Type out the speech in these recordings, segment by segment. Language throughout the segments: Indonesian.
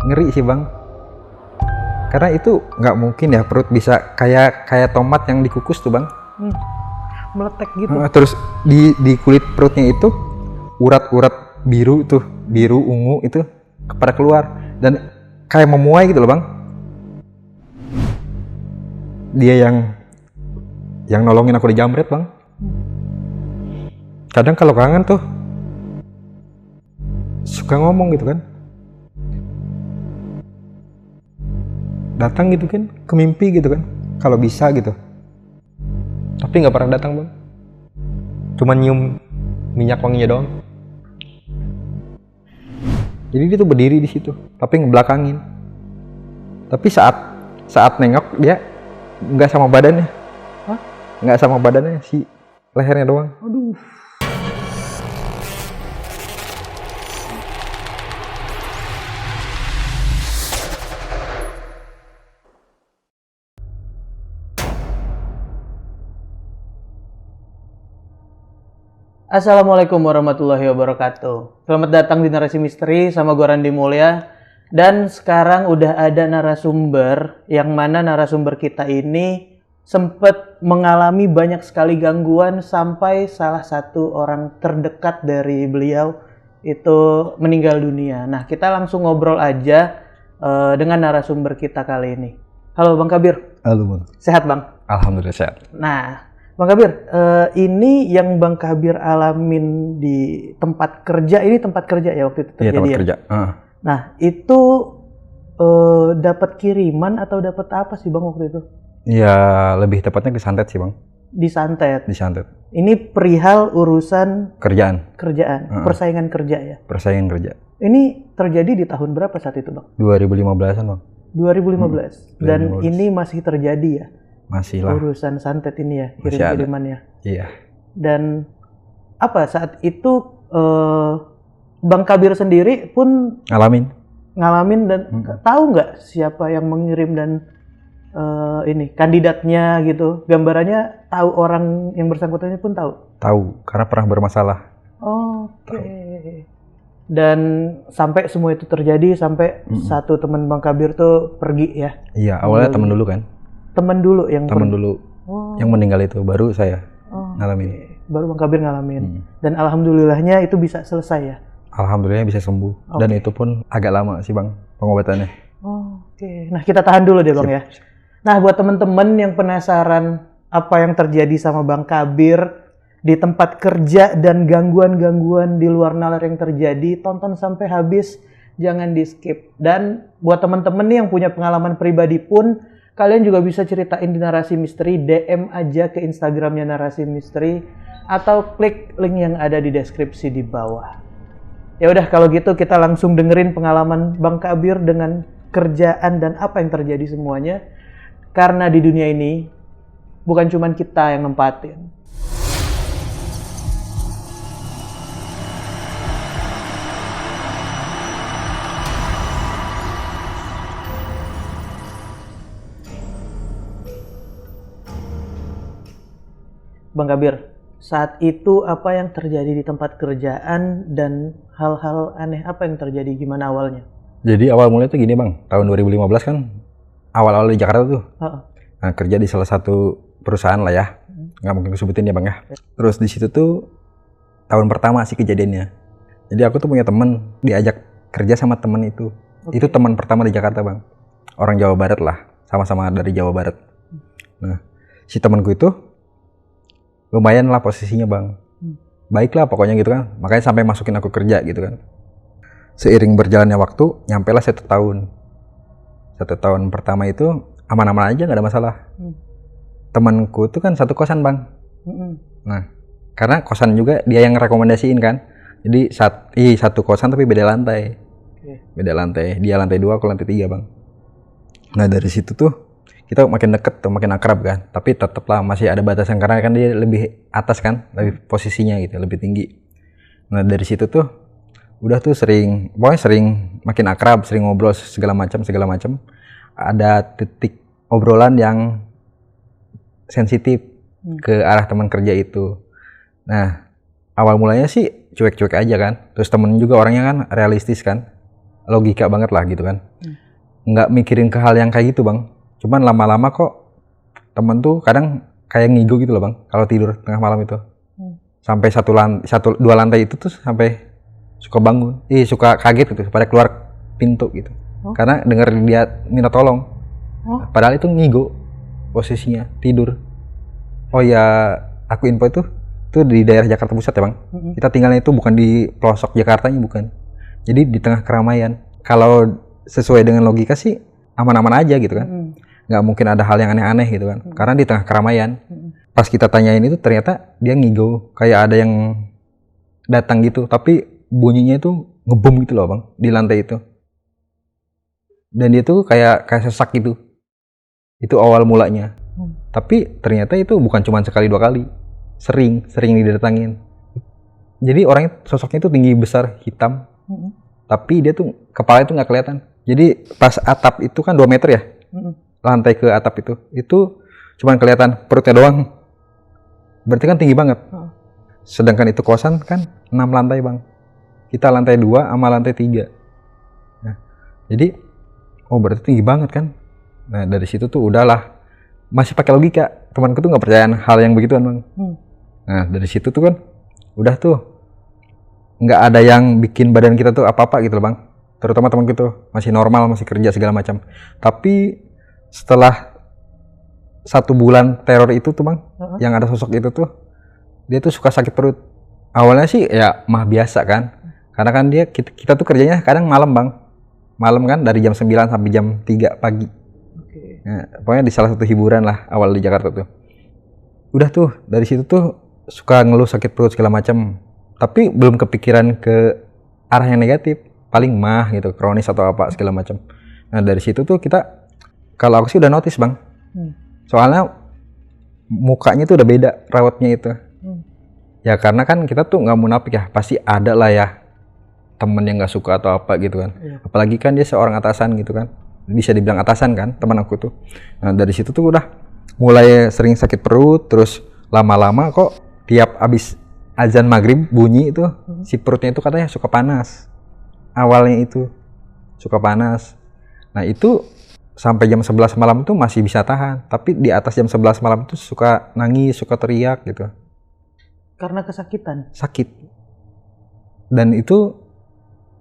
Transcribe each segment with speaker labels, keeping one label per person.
Speaker 1: ngeri sih bang. Karena itu nggak mungkin ya perut bisa kayak tomat yang dikukus tuh bang.
Speaker 2: Meletek gitu.
Speaker 1: Terus di kulit perutnya itu urat-urat biru tuh, biru ungu itu pada keluar dan kayak memuai gitu loh bang. Dia yang nolongin aku di jamret bang. Kadang kalau kangen tuh suka ngomong gitu kan, datang gitu kan ke mimpi gitu kan kalau bisa gitu, tapi nggak pernah datang bang, cuma nyium minyak wanginya doang. Jadi dia tuh berdiri di situ tapi ngebelakangin, tapi saat nengok dia nggak sama badannya.
Speaker 2: Hah?
Speaker 1: Nggak sama badannya, si lehernya doang.
Speaker 2: Aduh. Assalamualaikum warahmatullahi wabarakatuh. Selamat datang di Narasi Misteri sama gue Randi Mulya. Dan sekarang udah ada narasumber, yang mana narasumber kita ini sempat mengalami banyak sekali gangguan sampai salah satu orang terdekat dari beliau itu meninggal dunia. Nah, kita langsung ngobrol aja dengan narasumber kita kali ini. Halo Bang Kabir.
Speaker 1: Halo bang.
Speaker 2: Sehat Bang?
Speaker 1: Alhamdulillah sehat.
Speaker 2: Nah, Bang Kabir, ini yang Bang Kabir alamin di tempat kerja, ini tempat kerja ya waktu itu terjadi.
Speaker 1: Iya, tempat
Speaker 2: ya?
Speaker 1: kerja.
Speaker 2: Nah, itu dapat kiriman atau dapat apa sih Bang waktu itu?
Speaker 1: Iya, lebih tepatnya kesantet sih bang.
Speaker 2: Disantet.
Speaker 1: Disantet.
Speaker 2: Ini perihal urusan
Speaker 1: Kerjaan,
Speaker 2: persaingan kerja ya.
Speaker 1: persaingan kerja.
Speaker 2: Ini terjadi di tahun berapa saat itu Bang?
Speaker 1: 2015an bang.
Speaker 2: 2015. Dan
Speaker 1: 2015.
Speaker 2: ini masih terjadi ya?
Speaker 1: Masih lah.
Speaker 2: Urusan santet ini ya,
Speaker 1: Masih ada.
Speaker 2: kirim-kirimannya.
Speaker 1: Iya.
Speaker 2: Dan apa saat itu Bang Kabir sendiri pun ngalamin dan tahu nggak siapa yang mengirim dan ini kandidatnya gitu, gambarannya tahu, orang yang bersangkutannya pun tahu.
Speaker 1: Tahu, karena pernah bermasalah.
Speaker 2: Oke. Dan sampai semua itu terjadi sampai satu teman Bang Kabir tuh pergi ya.
Speaker 1: Iya, awalnya temen dulu kan.
Speaker 2: Temen dulu yang
Speaker 1: Temen dulu yang meninggal itu, baru saya ngalamin.
Speaker 2: Baru Bang Kabir ngalamin. Dan alhamdulillahnya itu bisa selesai ya.
Speaker 1: Alhamdulillah bisa sembuh. Dan itu pun agak lama sih bang pengobatannya.
Speaker 2: Oke. Nah, kita tahan dulu deh Bang ya. Nah, buat temen-temen yang penasaran apa yang terjadi sama Bang Kabir di tempat kerja dan gangguan-gangguan di luar nalar yang terjadi, tonton sampai habis, jangan di skip. Dan buat temen-temen nih yang punya pengalaman pribadi pun, kalian juga bisa ceritain di Narasi Misteri, DM aja ke Instagramnya Narasi Misteri, atau klik link yang ada di deskripsi di bawah. Ya udah, kalau gitu kita langsung dengerin pengalaman Bang Kabir dengan kerjaan dan apa yang terjadi semuanya. Karena di dunia ini bukan cuma kita yang nempatin. Bang Kabir, saat itu apa yang terjadi di tempat kerjaan dan hal-hal aneh apa yang terjadi, gimana awalnya?
Speaker 1: Jadi awal mulai tuh gini bang, tahun 2015 kan awal-awal di Jakarta tuh. Nah, kerja di salah satu perusahaan lah ya, nggak mungkin aku sebutin ya bang ya. Terus di situ tuh tahun pertama sih kejadiannya. Jadi aku tuh punya temen, diajak kerja sama temen itu. Itu teman pertama di Jakarta bang, orang Jawa Barat lah, sama-sama dari Jawa Barat. Nah, si temanku itu lumayan lah posisinya bang, baik lah pokoknya gitu kan, makanya sampai masukin aku kerja gitu kan. Seiring berjalannya waktu, nyampe lah 1 tahun. 1 tahun pertama itu aman-aman aja, nggak ada masalah. Temanku tuh kan satu kosan bang. Nah, karena kosan juga dia yang rekomendasiin kan, jadi satu kosan tapi beda lantai. Beda lantai, dia lantai 2, aku lantai 3 bang. Nah dari situ tuh kita makin deket tuh, makin akrab kan, tapi tetep lah masih ada batasan karena kan dia lebih atas kan, lebih posisinya gitu, lebih tinggi. Nah dari situ tuh udah tuh pokoknya sering makin akrab, sering ngobrol segala macam. Ada titik obrolan yang sensitif ke arah teman kerja itu. Nah awal mulanya sih cuek-cuek aja kan, terus temen juga orangnya kan realistis kan, logika banget lah gitu kan. Nggak mikirin ke hal yang kayak gitu bang. Cuman lama-lama kok temen tuh kadang kayak ngigo gitu loh bang. Kalau tidur tengah malam itu. Sampai dua lantai itu tuh sampai suka bangun. Suka kaget gitu. Pada keluar pintu gitu. Karena denger dia minta tolong. Padahal itu ngigo posisinya tidur. Oh ya, aku info itu di daerah Jakarta Pusat ya bang. Kita tinggalnya itu bukan di pelosok Jakartanya, bukan. Jadi di tengah keramaian. Kalau sesuai dengan logika sih aman-aman aja gitu kan. Nggak mungkin ada hal yang aneh-aneh gitu kan. Karena di tengah keramaian. Pas kita tanyain itu ternyata dia ngigo. Kayak ada yang datang gitu. Tapi bunyinya itu ngebom gitu loh bang. Di lantai itu. Dan dia tuh kayak sesak gitu. Itu awal mulanya. Tapi ternyata itu bukan cuma sekali dua kali. Sering didatangin. Jadi orangnya sosoknya itu tinggi besar hitam. Tapi dia tuh kepala itu nggak kelihatan. Jadi pas atap itu kan 2 meter ya. Lantai ke atap itu cuma kelihatan perutnya doang. Berarti kan tinggi banget. Sedangkan itu kosan kan 6 lantai bang. Kita lantai 2 sama lantai 3. Nah, jadi berarti tinggi banget kan. Nah dari situ tuh udahlah. Masih pakai logika. Temanku tuh nggak percayaan hal yang begituan bang. Nah dari situ tuh kan udah tuh nggak ada yang bikin badan kita tuh apa-apa gitu loh bang. Terutama temanku tuh masih normal, masih kerja segala macam. Tapi setelah 1 bulan teror itu tuh bang, yang ada sosok itu tuh, dia tuh suka sakit perut. Awalnya sih ya mah biasa kan, karena kan kita tuh kerjanya kadang malam bang. Malam kan dari jam 9 sampai jam 3 pagi. Nah, pokoknya di salah satu hiburan lah awal di Jakarta tuh. Udah tuh dari situ tuh suka ngeluh sakit perut segala macam. Tapi belum kepikiran ke arah yang negatif. Paling mah gitu, kronis atau apa segala macam. Nah dari situ tuh kita, kalau aku sih udah notice bang. Soalnya mukanya tuh udah beda rawatnya itu. Ya karena kan kita tuh nggak munafik ya, pasti ada lah ya temen yang nggak suka atau apa gitu kan. Apalagi kan dia seorang atasan gitu kan, bisa dibilang atasan kan teman aku tuh. Nah dari situ tuh udah mulai sering sakit perut, terus lama-lama kok tiap abis azan maghrib bunyi itu si perutnya itu katanya suka panas. Awalnya itu suka panas. Nah itu sampai jam 11 malam itu masih bisa tahan. Tapi di atas jam 11 malam itu suka nangis, suka teriak gitu.
Speaker 2: Karena kesakitan? Sakit.
Speaker 1: Dan itu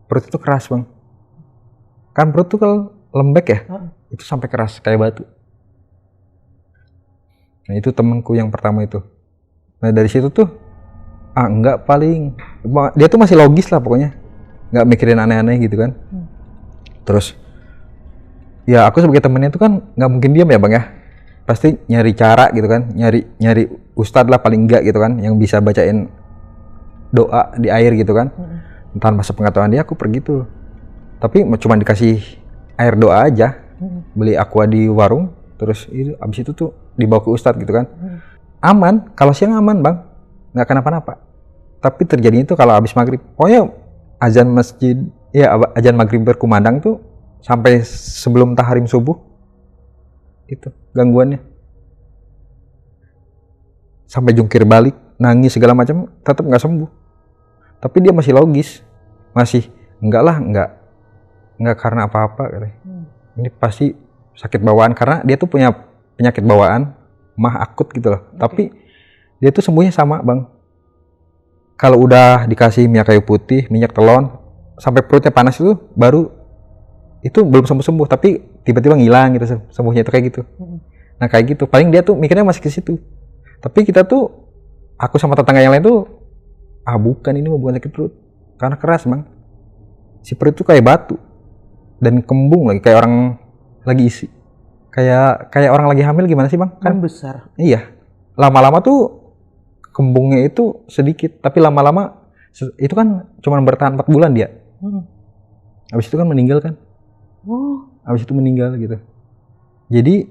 Speaker 1: perut itu keras bang. Kan perut itu kalau lembek ya, itu sampai keras kayak batu. Nah itu temenku yang pertama itu. Nah dari situ tuh, enggak paling. Dia tuh masih logis lah pokoknya. Nggak mikirin aneh-aneh gitu kan. Terus ya aku sebagai temennya itu kan nggak mungkin diam ya bang ya, pasti nyari cara gitu kan, nyari ustadz lah paling enggak gitu kan, yang bisa bacain doa di air gitu kan. Tanpa sepengetahuan dia aku pergi tuh, tapi cuma dikasih air doa aja. Beli aqua di warung, terus abis itu tuh dibawa ke ustadz gitu kan. Aman, kalau siang aman bang, nggak kenapa-napa. Tapi terjadinya itu kalau abis maghrib, pokoknya azan masjid, ya azan maghrib berkumandang tuh sampai sebelum taharim subuh itu gangguannya. Sampai jungkir balik, nangis segala macam, tetap nggak sembuh. Tapi dia masih logis, masih enggak karena apa-apa katanya. Ini pasti sakit bawaan, karena dia tuh punya penyakit bawaan, mah akut gitu loh. Tapi dia tuh sembuhnya sama bang. Kalau udah dikasih minyak kayu putih, minyak telon, sampai perutnya panas itu baru, itu belum sembuh-sembuh, tapi tiba-tiba ngilang gitu sembuhnya itu kayak gitu. Nah kayak gitu, paling dia tuh mikirnya masih ke situ. Tapi kita tuh, aku sama tetangga yang lain tuh, bukan, ini bukan sakit perut, karena keras bang. Si perut tuh kayak batu dan kembung lagi, kayak orang lagi isi, kayak orang lagi hamil gimana sih bang? Kan
Speaker 2: besar.
Speaker 1: Iya, lama-lama tuh kembungnya itu sedikit, tapi lama-lama itu kan cuma bertahan 4 bulan dia. Habis itu kan meninggal kan. Habis itu meninggal gitu. Jadi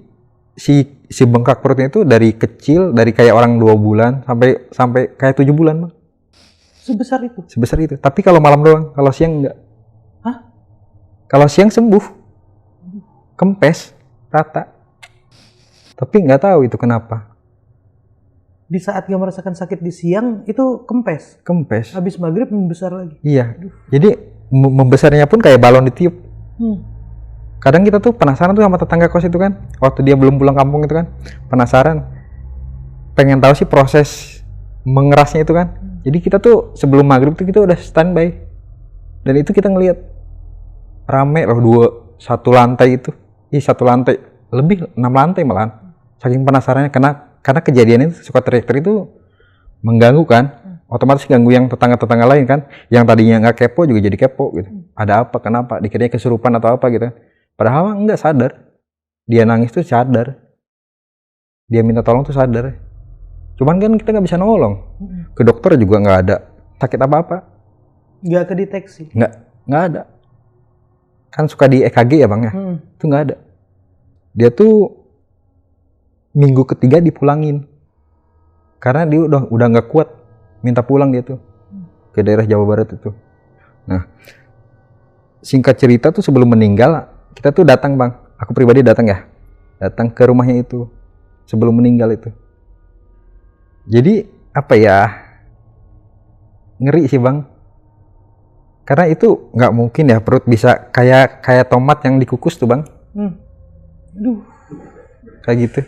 Speaker 1: si bengkak perutnya itu dari kecil, dari kayak orang 2 bulan sampai kayak 7 bulan bang.
Speaker 2: Sebesar itu?
Speaker 1: Sebesar itu. Tapi kalau malam doang, kalau siang enggak. Kalau siang sembuh, kempes, rata. Tapi nggak tahu itu kenapa.
Speaker 2: Di saat dia merasakan sakit di siang, itu kempes?
Speaker 1: Kempes.
Speaker 2: Habis maghrib membesar lagi?
Speaker 1: Iya. Jadi membesarnya pun kayak balon ditiup. Kadang kita tuh penasaran tuh sama tetangga kos itu kan, waktu dia belum pulang kampung itu kan, penasaran, pengen tahu sih proses mengerasnya itu kan. Jadi kita tuh sebelum maghrib tuh kita udah standby, dan itu kita ngelihat rame loh, satu lantai itu, satu lantai lebih 6 lantai malahan. Saking penasarannya, karena kejadian itu suka teriak-teriak itu mengganggu kan, otomatis ganggu yang tetangga-tetangga lain kan, yang tadinya nggak kepo juga jadi kepo gitu. Ada apa, kenapa, dikiranya kesurupan atau apa gitu. Padahal enggak sadar. Dia nangis tuh sadar. Dia minta tolong tuh sadar. Cuman kan kita nggak bisa nolong. Ke dokter juga nggak ada sakit apa-apa.
Speaker 2: Nggak kedeteksi?
Speaker 1: Nggak ada. Kan suka di EKG ya bang ya? Itu nggak ada. Dia tuh minggu ketiga dipulangin. Karena dia udah nggak kuat. Minta pulang dia tuh. Ke daerah Jawa Barat itu. Nah, singkat cerita tuh sebelum meninggal, kita tuh datang bang, aku pribadi datang ya, datang ke rumahnya itu sebelum meninggal itu. Jadi apa ya, ngeri sih bang, karena itu nggak mungkin ya perut bisa kayak tomat yang dikukus tuh bang.
Speaker 2: Aduh,
Speaker 1: kayak gitu,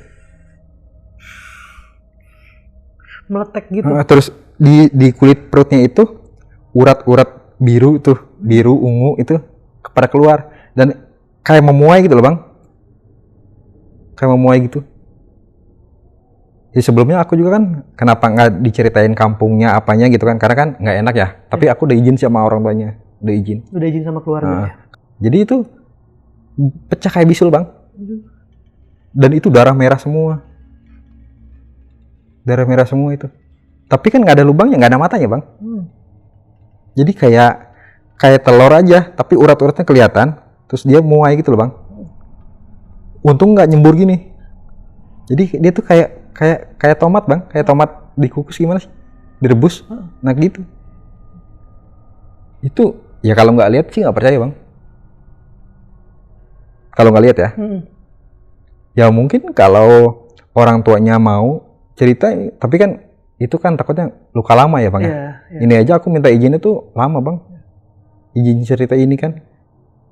Speaker 2: meletek gitu.
Speaker 1: Terus di kulit perutnya itu urat-urat biru tuh, biru ungu itu pada keluar dan kayak memuai gitu loh bang, kayak memuai gitu. Jadi sebelumnya aku juga kan kenapa nggak diceritain kampungnya apanya gitu kan, karena kan nggak enak ya. Tapi aku udah izin sama orang tuanya, udah izin
Speaker 2: sama keluarga.
Speaker 1: Jadi itu pecah kayak bisul bang, dan itu darah merah semua itu. Tapi kan nggak ada lubangnya, nggak ada matanya bang. Jadi kayak telur aja, tapi urat-uratnya kelihatan. Terus dia muai gitu loh bang. Untung nggak nyembur gini. Jadi dia tuh kayak tomat bang, kayak tomat dikukus gimana sih? Direbus, nah gitu. Itu ya kalau nggak lihat sih nggak percaya bang. Kalau nggak lihat ya. Ya mungkin kalau orang tuanya mau cerita, tapi kan itu kan takutnya luka lama ya bang ya. Ini aja aku minta izin itu lama bang. Izin cerita ini kan,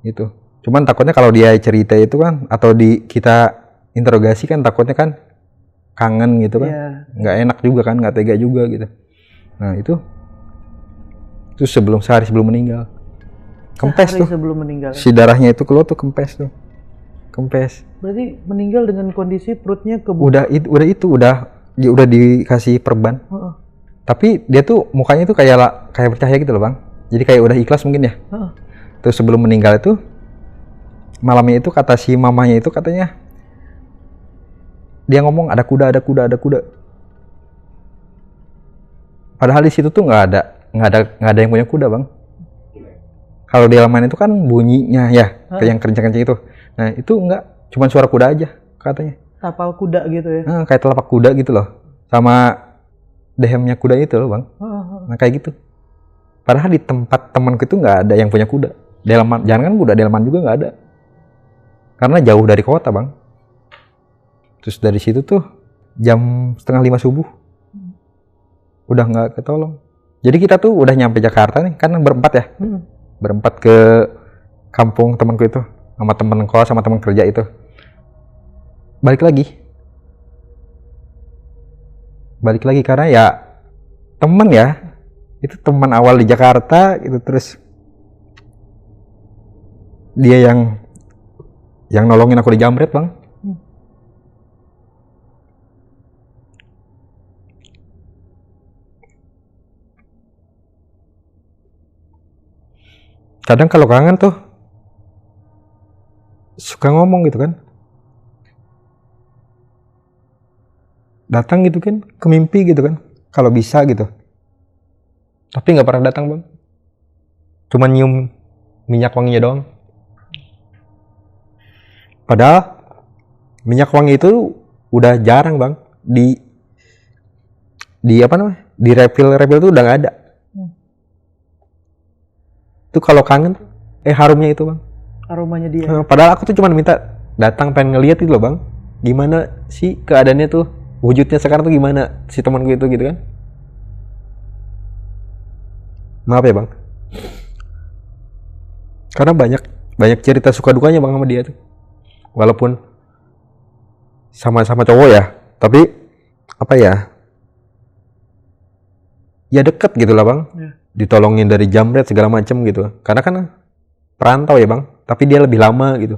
Speaker 1: itu. Cuman takutnya kalau dia cerita itu kan, atau kita interogasi kan, takutnya kan kangen gitu kan, nggak enak juga kan, nggak tega juga gitu. Nah itu sehari sebelum meninggal, kempes tuh.
Speaker 2: Sebelum meninggal.
Speaker 1: Si darahnya itu keluar tuh kempes.
Speaker 2: Berarti meninggal dengan kondisi perutnya kebuka.
Speaker 1: Udah dikasih perban. Tapi dia tuh mukanya tuh kayak bercahaya gitu loh bang. Jadi kayak udah ikhlas mungkin ya. Terus sebelum meninggal itu, malamnya itu kata si mamanya itu katanya, dia ngomong ada kuda. Padahal di situ tuh nggak ada yang punya kuda bang. Kalau di halaman itu kan bunyinya ya, kayak yang kencang-kencang itu. Nah itu nggak, cuma suara kuda aja katanya.
Speaker 2: Tapal kuda gitu ya?
Speaker 1: Kayak telapak kuda gitu loh, sama dehemnya kuda itu loh bang. Nah kayak gitu. Padahal di tempat temanku itu nggak ada yang punya kuda. Delman, jangan kan kuda, delman juga nggak ada. Karena jauh dari kota bang. Terus dari situ tuh jam 4:30 subuh udah nggak ketolong. Jadi kita tuh udah nyampe Jakarta nih, kan berempat ya. Berempat ke kampung temanku itu, sama temen kos, sama temen kerja itu. Balik lagi karena ya temen ya, itu teman awal di Jakarta gitu. Terus dia yang nolongin aku di Jamret bang. Kadang kalau kangen tuh suka ngomong gitu kan, datang gitu kan ke mimpi gitu kan, kalau bisa gitu. Tapi nggak pernah datang bang, cuma nyium minyak wanginya doang. Padahal minyak wangi itu udah jarang bang, di apa namanya, di refill tuh udah nggak ada. Itu kalau kangen harumnya itu bang,
Speaker 2: aromanya dia.
Speaker 1: Padahal aku tuh cuma minta datang, pengen ngeliat gitu loh bang, gimana sih keadaannya tuh, wujudnya sekarang tuh gimana si temanku itu gitu kan. Maaf ya bang. Karena banyak cerita suka dukanya bang sama dia tuh. Walaupun sama-sama cowok ya, tapi apa ya? Ya deket gitu lah bang. Ditolongin dari jamret segala macem gitu. Karena kan perantau ya bang, tapi dia lebih lama gitu.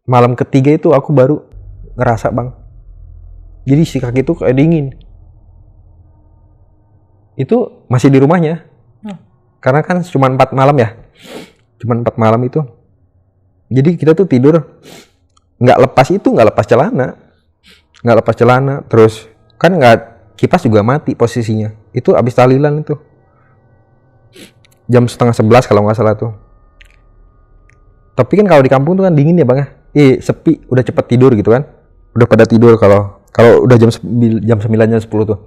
Speaker 1: Malam ketiga itu aku baru ngerasa bang. Jadi si kaki itu kayak dingin. Itu masih di rumahnya. Karena kan cuma 4 malam ya. Cuma 4 malam itu. Jadi kita tuh tidur nggak lepas celana. Terus kan nggak, kipas juga mati posisinya. Itu abis tahlilan itu. Jam 10:30 kalau nggak salah tuh. Tapi kan kalau di kampung tuh kan dingin ya bang ya. Sepi, udah cepet tidur gitu kan. Udah pada tidur kalau udah jam 9 jam 10 tuh.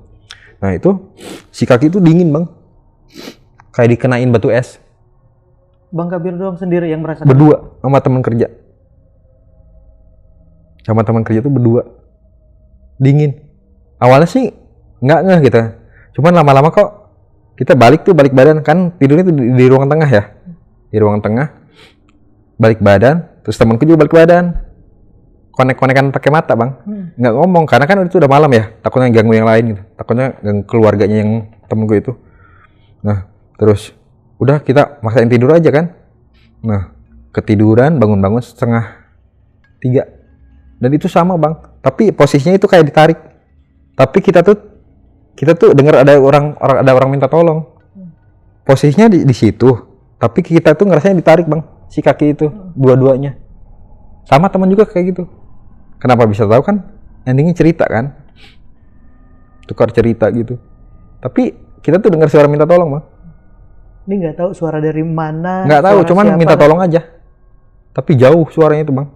Speaker 1: Nah itu si kaki itu dingin bang. Kayak dikenain batu es.
Speaker 2: Bang Kabir doang sendiri yang merasakan?
Speaker 1: Berdua sama teman kerja. Sama teman kerja tuh berdua. Dingin. Awalnya sih nggak ngeh gitu. Cuman lama-lama kok kita balik badan. Kan tidurnya tuh di ruang tengah ya. Di ruang tengah. Balik badan. Terus temanku juga balik badan. Konek-konekan pakai mata bang. Nggak ngomong. Karena kan itu udah malam ya. Takutnya ganggu yang lain gitu. Takutnya ganggu keluarganya yang temenku itu. Nah terus udah kita maksain tidur aja kan. Nah ketiduran, bangun-bangun 2:30. Dan itu sama bang, tapi posisinya itu kayak ditarik. Tapi kita tuh dengar ada orang minta tolong. Posisinya di situ, tapi kita tuh ngerasanya ditarik bang, si kaki itu dua-duanya. Sama teman juga kayak gitu. Kenapa bisa tahu kan? Endingnya cerita kan, tukar cerita gitu. Tapi kita tuh dengar suara minta tolong bang.
Speaker 2: Ini nggak tahu suara dari mana.
Speaker 1: Nggak tahu, cuman minta tolong aja. Tapi jauh suaranya itu bang.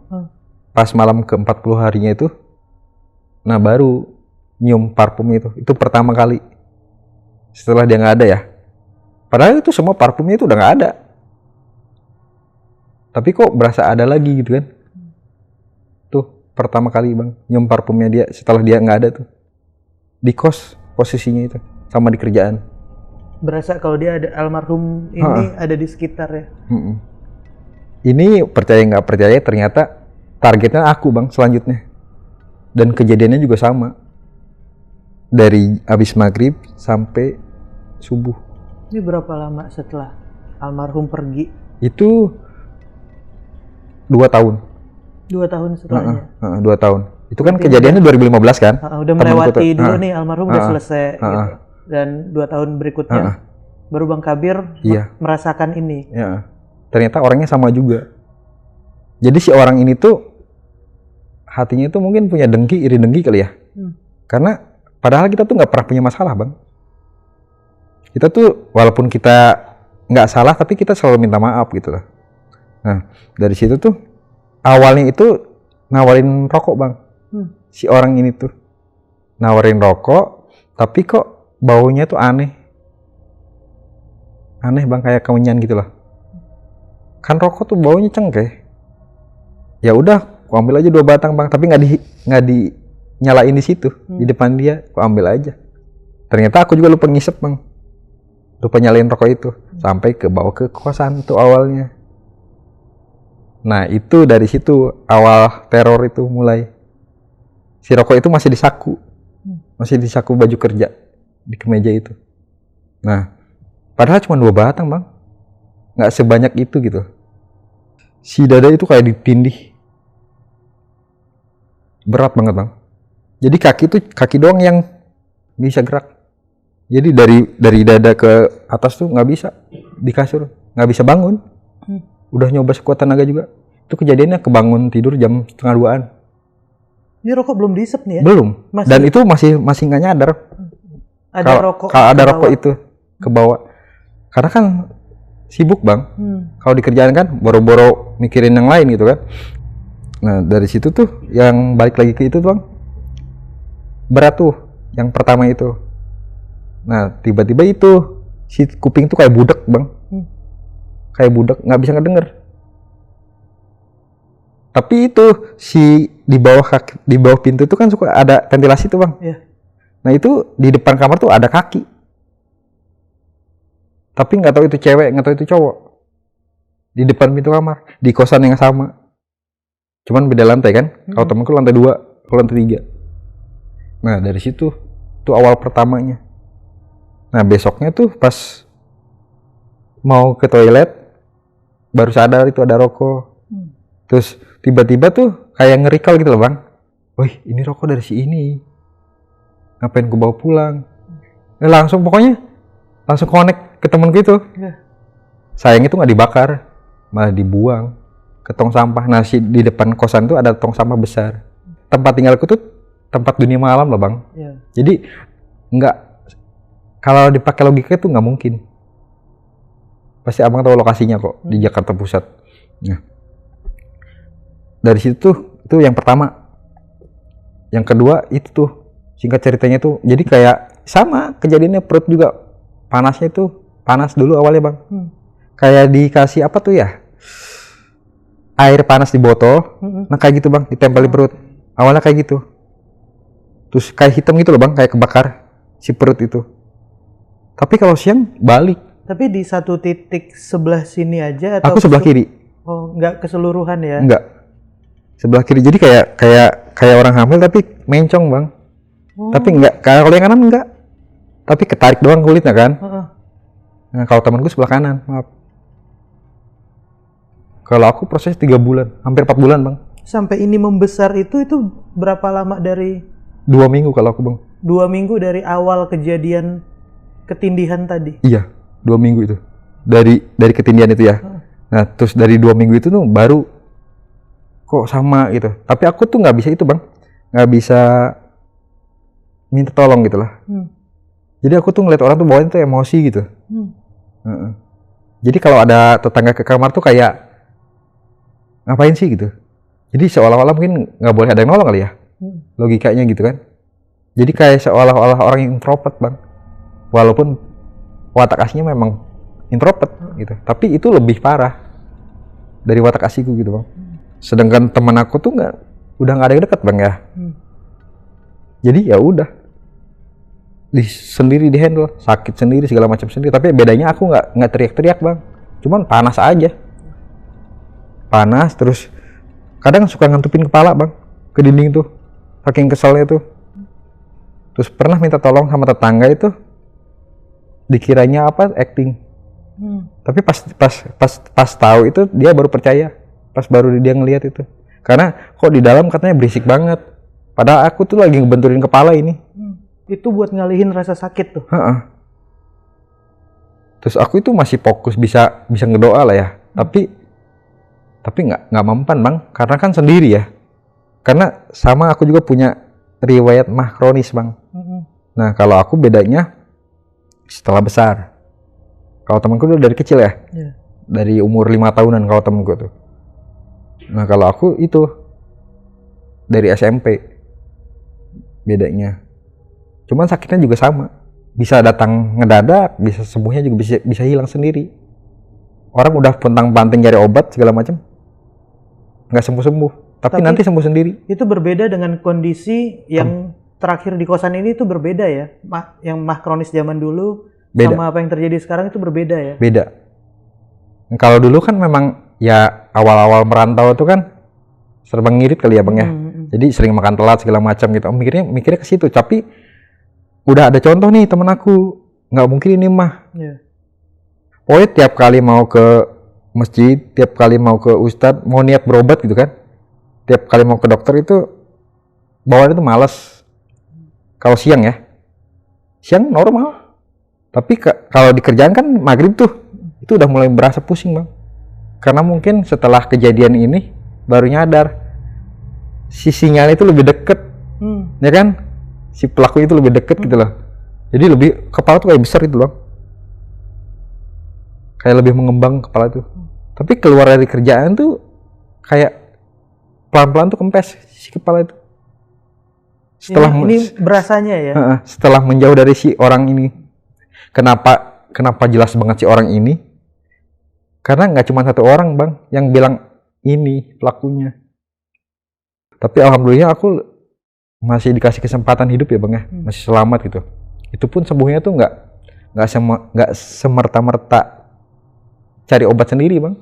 Speaker 1: Pas malam ke-40 harinya itu, nah baru nyium parfum itu. Itu pertama kali. Setelah dia nggak ada ya. Padahal itu semua parfumnya itu udah nggak ada. Tapi kok berasa ada lagi gitu kan. Tuh pertama kali bang, nyium parfumnya dia setelah dia nggak ada tuh. Di kos posisinya itu, sama di kerjaan.
Speaker 2: Berasa kalau dia ada almarhum ini ada di sekitar ya.
Speaker 1: Ini percaya nggak percaya ternyata targetnya aku bang selanjutnya. Dan kejadiannya juga sama. Dari habis maghrib sampai subuh.
Speaker 2: Ini berapa lama setelah almarhum pergi?
Speaker 1: Itu 2 tahun.
Speaker 2: 2 tahun setelahnya?
Speaker 1: 2 tahun. Itu kan kejadiannya 2015 kan?
Speaker 2: Udah melewati dulu nih, almarhum udah selesai gitu. Dan 2 tahun berikutnya baru Bang Kabir merasakan ini.
Speaker 1: Ya. Ternyata orangnya sama juga. Jadi si orang ini tuh hatinya itu mungkin punya iri dengki kali ya. Karena padahal kita tuh nggak pernah punya masalah bang. Kita tuh walaupun kita nggak salah tapi kita selalu minta maaf gitu lah. Nah dari situ tuh awalnya itu nawarin rokok bang. Si orang ini tuh nawarin rokok tapi kok baunya tuh aneh bang, kayak kemenyan gitu lah. Kan rokok tuh baunya cengkeh. Ya udah, aku ambil aja 2 batang bang, tapi nggak dinyalain di situ di depan dia, aku ambil aja. Ternyata aku juga lupa ngisep bang, lupa nyalain rokok itu sampai ke bawah ke kosan tuh awalnya. Nah itu dari situ awal teror itu mulai. Si rokok itu masih di saku baju kerja di kemeja itu. Nah, padahal cuma 2 batang bang, nggak sebanyak itu gitu. Si dada itu kayak ditindih, berat banget bang. Jadi kaki doang yang bisa gerak. Jadi dari dada ke atas tuh nggak bisa di kasur, nggak bisa bangun. Udah nyoba sekuat tenaga juga. Itu kejadiannya kebangun tidur jam 1:30-an.
Speaker 2: Ini rokok belum diisep nih ya?
Speaker 1: Belum. Dan itu masih nggak nyadar. Kalau ada rokok itu ke bawah. Karena kan sibuk bang. Kalau dikerjaan kan boro-boro mikirin yang lain gitu kan. Nah dari situ tuh yang balik lagi ke itu tuh bang, berat tuh yang pertama itu. Nah tiba-tiba itu si kuping tuh kayak budek bang. Kayak budek, nggak bisa ngedenger. Tapi itu si di bawah pintu tuh kan suka ada ventilasi tuh bang. Nah itu di depan kamar tuh ada kaki. Tapi nggak tahu itu cewek, nggak tahu itu cowok. Di depan pintu kamar, di kosan yang sama. Cuman beda lantai kan. Kalau temanku lantai 2, aku lantai 3. Nah dari situ, itu awal pertamanya. Nah besoknya tuh pas mau ke toilet, baru sadar itu ada rokok. Terus tiba-tiba tuh kayak nge-recall gitu loh bang. Wih ini rokok dari si ini. Ngapain gue bawa pulang? Langsung pokoknya langsung connect ke temenku itu. Sayang itu nggak dibakar, malah dibuang ke tong sampah. Nah di depan kosan itu ada tong sampah besar. Tempat tinggalku tuh tempat dunia malam loh bang. Jadi nggak, kalau dipakai logika itu nggak mungkin. Pasti abang tahu lokasinya kok, di Jakarta Pusat. Nah dari situ itu yang pertama. Yang kedua itu tuh singkat ceritanya tuh, jadi kayak sama kejadiannya, perut juga panasnya tuh panas dulu awalnya bang. Kayak dikasih apa tuh ya, air panas di botol. Nah kayak gitu bang, ditempel di perut. Awalnya kayak gitu. Terus kayak hitam gitu loh bang, kayak kebakar si perut itu. Tapi kalau siang balik.
Speaker 2: Tapi di satu titik sebelah sini aja atau?
Speaker 1: Aku sebelah kiri.
Speaker 2: Oh, nggak keseluruhan ya?
Speaker 1: Enggak. Sebelah kiri. Jadi kayak orang hamil tapi mencong bang. Tapi enggak, kalau yang kanan enggak. Tapi ketarik doang kulitnya kan. Nah kalau temanku sebelah kanan, maaf. Kalau aku proses 3 bulan, hampir 4 bulan bang.
Speaker 2: Sampai ini membesar itu berapa lama dari?
Speaker 1: 2 minggu kalau aku bang.
Speaker 2: 2 minggu dari awal kejadian ketindihan tadi?
Speaker 1: Iya, 2 minggu itu. Dari ketindihan itu ya. Nah terus dari 2 minggu itu tuh baru kok sama gitu. Tapi aku tuh nggak bisa itu bang, nggak bisa minta tolong gitu lah. Jadi aku tuh ngeliat orang tuh bawahnya tuh emosi gitu. Jadi kalau ada tetangga ke kamar tuh kayak ngapain sih gitu. Jadi seolah-olah mungkin nggak boleh ada yang nolong kali ya, logikanya gitu kan. Jadi kayak seolah-olah orang yang introvert bang, walaupun watak aslinya memang introvert gitu, tapi itu lebih parah dari watak asliku gitu bang. Sedangkan teman aku tuh udah nggak ada yang dekat bang ya. Jadi ya udah sendiri di handle, sakit sendiri segala macam sendiri. Tapi bedanya aku nggak teriak-teriak bang, cuman panas aja. Panas terus kadang suka ngantupin kepala bang ke dinding tuh, saking keselnya tuh. Terus pernah minta tolong sama tetangga itu, dikiranya apa acting. Tapi pas tahu itu dia baru percaya, pas baru dia ngelihat itu. Karena kok di dalam katanya berisik banget, padahal aku tuh lagi ngebenturin kepala ini.
Speaker 2: Itu buat ngalihin rasa sakit tuh.
Speaker 1: Terus aku itu masih fokus bisa ngedoa lah ya, tapi nggak mempan bang, karena kan sendiri ya. Karena sama aku juga punya riwayat mah kronis bang. Nah kalau aku bedanya setelah besar. Kalau temanku udah dari kecil ya, dari umur 5 tahunan kalau temanku tuh. Nah kalau aku itu dari SMP bedanya. Cuman sakitnya juga sama, bisa datang ngedadak, bisa sembuhnya juga bisa hilang sendiri. Orang udah pontang-panting cari obat segala macam, nggak sembuh-sembuh, tapi nanti sembuh sendiri.
Speaker 2: Itu berbeda dengan kondisi yang terakhir di kosan ini, itu berbeda ya? Yang mah kronis zaman dulu beda. Sama apa yang terjadi sekarang itu berbeda ya?
Speaker 1: Beda. Kalau dulu kan memang ya awal-awal merantau itu kan serba ngirit kali ya bang ya. Jadi sering makan telat segala macam gitu. Mikirnya ke situ. Tapi udah ada contoh nih temen aku, nggak mungkin ini mah. Pokoknya tiap kali mau ke masjid, tiap kali mau ke ustadz, mau niat berobat gitu kan, tiap kali mau ke dokter itu bawaannya tuh malas. Kalau siang ya, siang normal. Tapi kalau dikerjaan kan maghrib tuh, itu udah mulai berasa pusing bang. Karena mungkin setelah kejadian ini baru nyadar si sinyal itu lebih deket, ya kan? Si pelaku itu lebih deket gitu loh. Jadi lebih, kepala tuh kayak besar gitu loh. Kayak lebih mengembang kepala tuh. Tapi keluar dari kerjaan tuh kayak pelan-pelan tuh kempes si kepala itu. Setelah
Speaker 2: ini berasanya ya.
Speaker 1: Setelah menjauh dari si orang ini. Kenapa jelas banget si orang ini? Karena nggak cuma satu orang bang yang bilang ini pelakunya. Tapi alhamdulillah aku masih dikasih kesempatan hidup ya bang ya, masih selamat gitu. Itu pun sembuhnya tuh nggak nggak semerta-merta cari obat sendiri bang.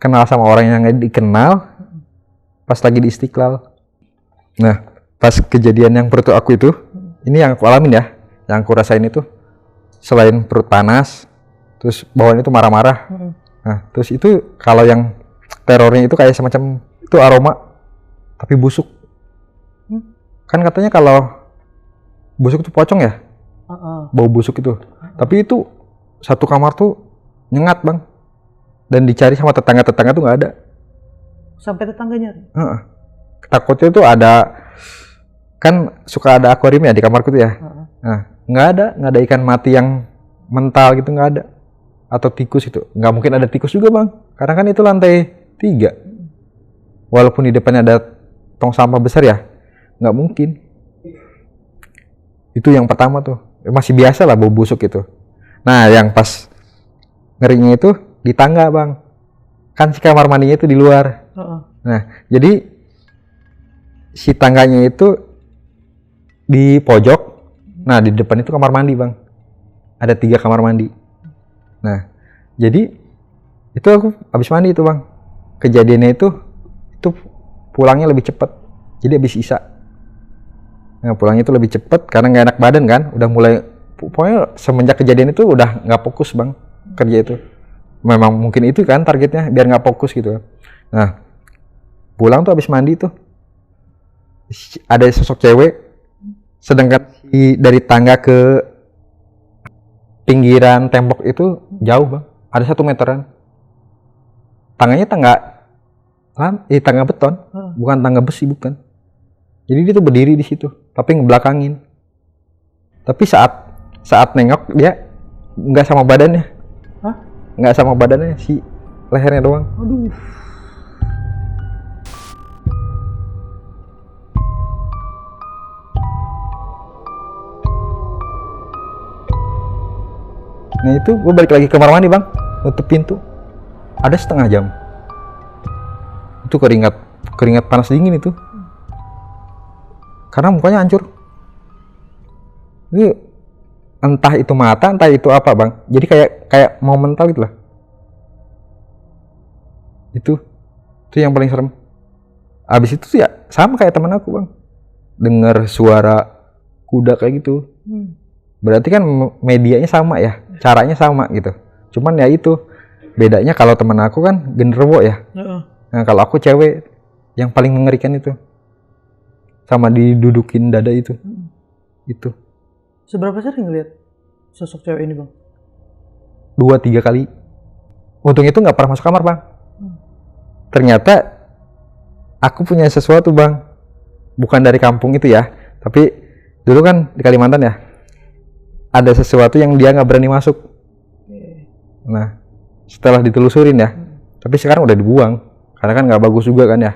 Speaker 1: Kenal sama orang yang nggak dikenal pas lagi di Istiqlal. Nah pas kejadian yang perut aku itu, ini yang aku alamin ya, yang aku rasain itu selain perut panas, terus bawaan itu marah-marah. Nah terus itu kalau yang terornya itu kayak semacam itu aroma tapi busuk. Kan katanya kalau busuk itu pocong ya, bau busuk itu. Tapi itu satu kamar tuh nyengat bang, dan dicari sama tetangga-tetangga tuh nggak ada.
Speaker 2: Sampai tetangganya?
Speaker 1: Takutnya tuh ada, kan suka ada akuarium ya di kamarku tuh ya. Nah nggak ada ikan mati yang mental gitu, nggak ada. Atau tikus itu, nggak mungkin ada tikus juga bang, karena kan itu lantai 3. Walaupun di depannya ada tong sampah besar ya, nggak mungkin. Itu yang pertama tuh, masih biasa lah bau busuk itu. Nah yang pas ngerinya itu di tangga bang, kan si kamar mandinya itu di luar. Nah jadi si tangganya itu di pojok, nah di depan itu kamar mandi bang, ada 3 kamar mandi. Nah jadi itu aku habis mandi itu bang, kejadiannya itu pulangnya lebih cepat, jadi habis isya. Nah pulangnya itu lebih cepat karena nggak enak badan kan, udah mulai, pokoknya semenjak kejadian itu udah nggak fokus bang kerja itu. Memang mungkin itu kan targetnya biar nggak fokus gitu. Nah pulang tuh habis mandi tuh ada sosok cewek, sedangkan dari tangga ke pinggiran tembok itu jauh bang, ada 1 meteran. Tangganya tangga beton, bukan tangga besi, bukan. Jadi dia tuh berdiri di situ, tapi ngebelakangin. Tapi saat nengok dia nggak sama badannya, nggak sama badannya, si lehernya doang.
Speaker 2: Aduh.
Speaker 1: Nah itu gue balik lagi ke kamar mandi bang, nutup pintu, ada setengah jam. Itu keringat panas dingin itu, karena mukanya hancur. Ini entah itu mata, entah itu apa bang. Jadi kayak mau mental gitu lah. Itu yang paling serem. Abis itu sih ya sama kayak teman aku bang, dengar suara kuda kayak gitu. Berarti kan medianya sama ya, caranya sama gitu. Cuman ya itu bedanya, kalau teman aku kan genderuwo ya. Nah kalau aku cewek, yang paling mengerikan itu sama didudukin dada itu. Itu.
Speaker 2: Seberapa sering ngeliat sosok cewek ini bang?
Speaker 1: 2-3 kali. Untung itu nggak pernah masuk kamar bang. Ternyata aku punya sesuatu bang, bukan dari kampung itu ya, tapi dulu kan di Kalimantan ya, ada sesuatu yang dia nggak berani masuk. Nah setelah ditelusurin ya, tapi sekarang udah dibuang karena kan nggak bagus juga kan ya.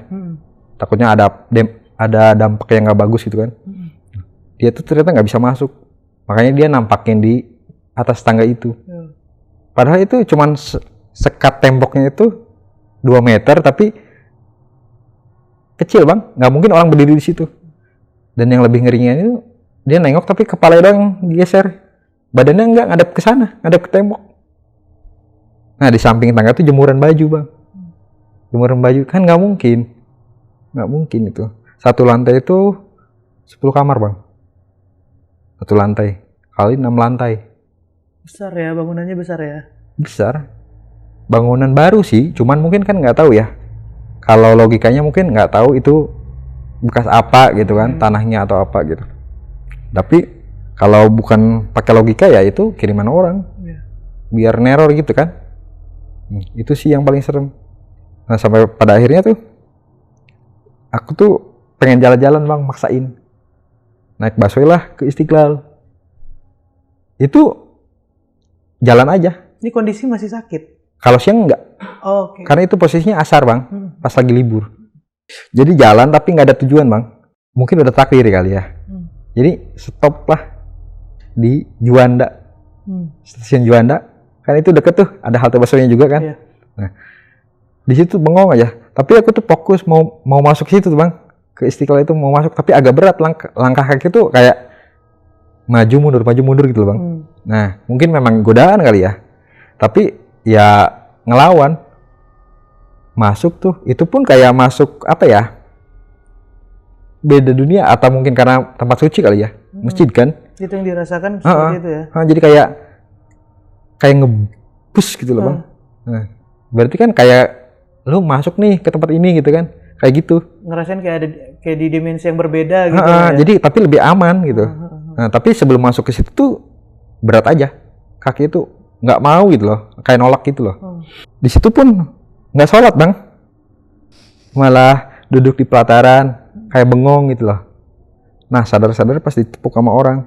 Speaker 1: Takutnya ada dampak yang nggak bagus gitu kan. Dia tuh ternyata nggak bisa masuk, makanya dia nampakin di atas tangga itu. Padahal itu cuman sekat temboknya itu 2 meter, tapi kecil bang, nggak mungkin orang berdiri di situ. Dan yang lebih ngerinya itu dia nengok tapi kepala doang geser, badannya nggak ngadep ke sana, ngadep ke tembok. Nah di samping tangga tuh jemuran baju bang, jemuran baju kan nggak mungkin itu. 1 lantai itu 10 kamar bang, 1 lantai kali 6 lantai.
Speaker 2: Besar ya, bangunannya besar ya?
Speaker 1: Besar, bangunan baru sih, cuman mungkin kan nggak tahu ya. Kalau logikanya mungkin nggak tahu itu bekas apa gitu kan, tanahnya atau apa gitu. Tapi kalau bukan pakai logika ya itu kiriman orang, biar neror gitu kan. Itu sih yang paling serem. Nah sampai pada akhirnya tuh aku tuh pengen jalan-jalan bang, maksain naik busway lah ke Istiqlal. Itu jalan aja.
Speaker 2: Ini kondisi masih sakit?
Speaker 1: Kalau siang enggak.
Speaker 2: Oke.
Speaker 1: Karena itu posisinya asar bang, pas lagi libur. Jadi jalan tapi nggak ada tujuan bang. Mungkin udah takdir kali ya. Jadi stop lah di Juanda, stasiun Juanda. Kan itu deket tuh, ada halte busway-nya juga kan.
Speaker 2: Iya.
Speaker 1: Nah di situ bengong aja. Tapi aku tuh fokus mau masuk situ tuh bang, ke Istiqlal itu mau masuk. Tapi agak berat langkah kaki tuh kayak maju mundur gitu loh bang. Nah mungkin memang godaan kali ya, tapi ya ngelawan, masuk tuh, itu pun kayak masuk apa ya, beda dunia, atau mungkin karena tempat suci kali ya, masjid kan.
Speaker 2: Itu yang dirasakan seperti itu ya.
Speaker 1: Jadi kayak ngebus gitu loh bang. Nah, berarti kan kayak lu masuk nih ke tempat ini gitu kan, kayak gitu.
Speaker 2: Ngerasain kayak di dimensi yang berbeda gitu. Ya?
Speaker 1: Jadi tapi lebih aman gitu. Nah tapi sebelum masuk ke situ tuh berat aja, kaki itu nggak mau gitu loh, kayak nolak gitu loh. Di situ pun nggak sholat bang, malah duduk di pelataran kayak bengong gitu loh. Nah sadar-sadar pas ditepuk sama orang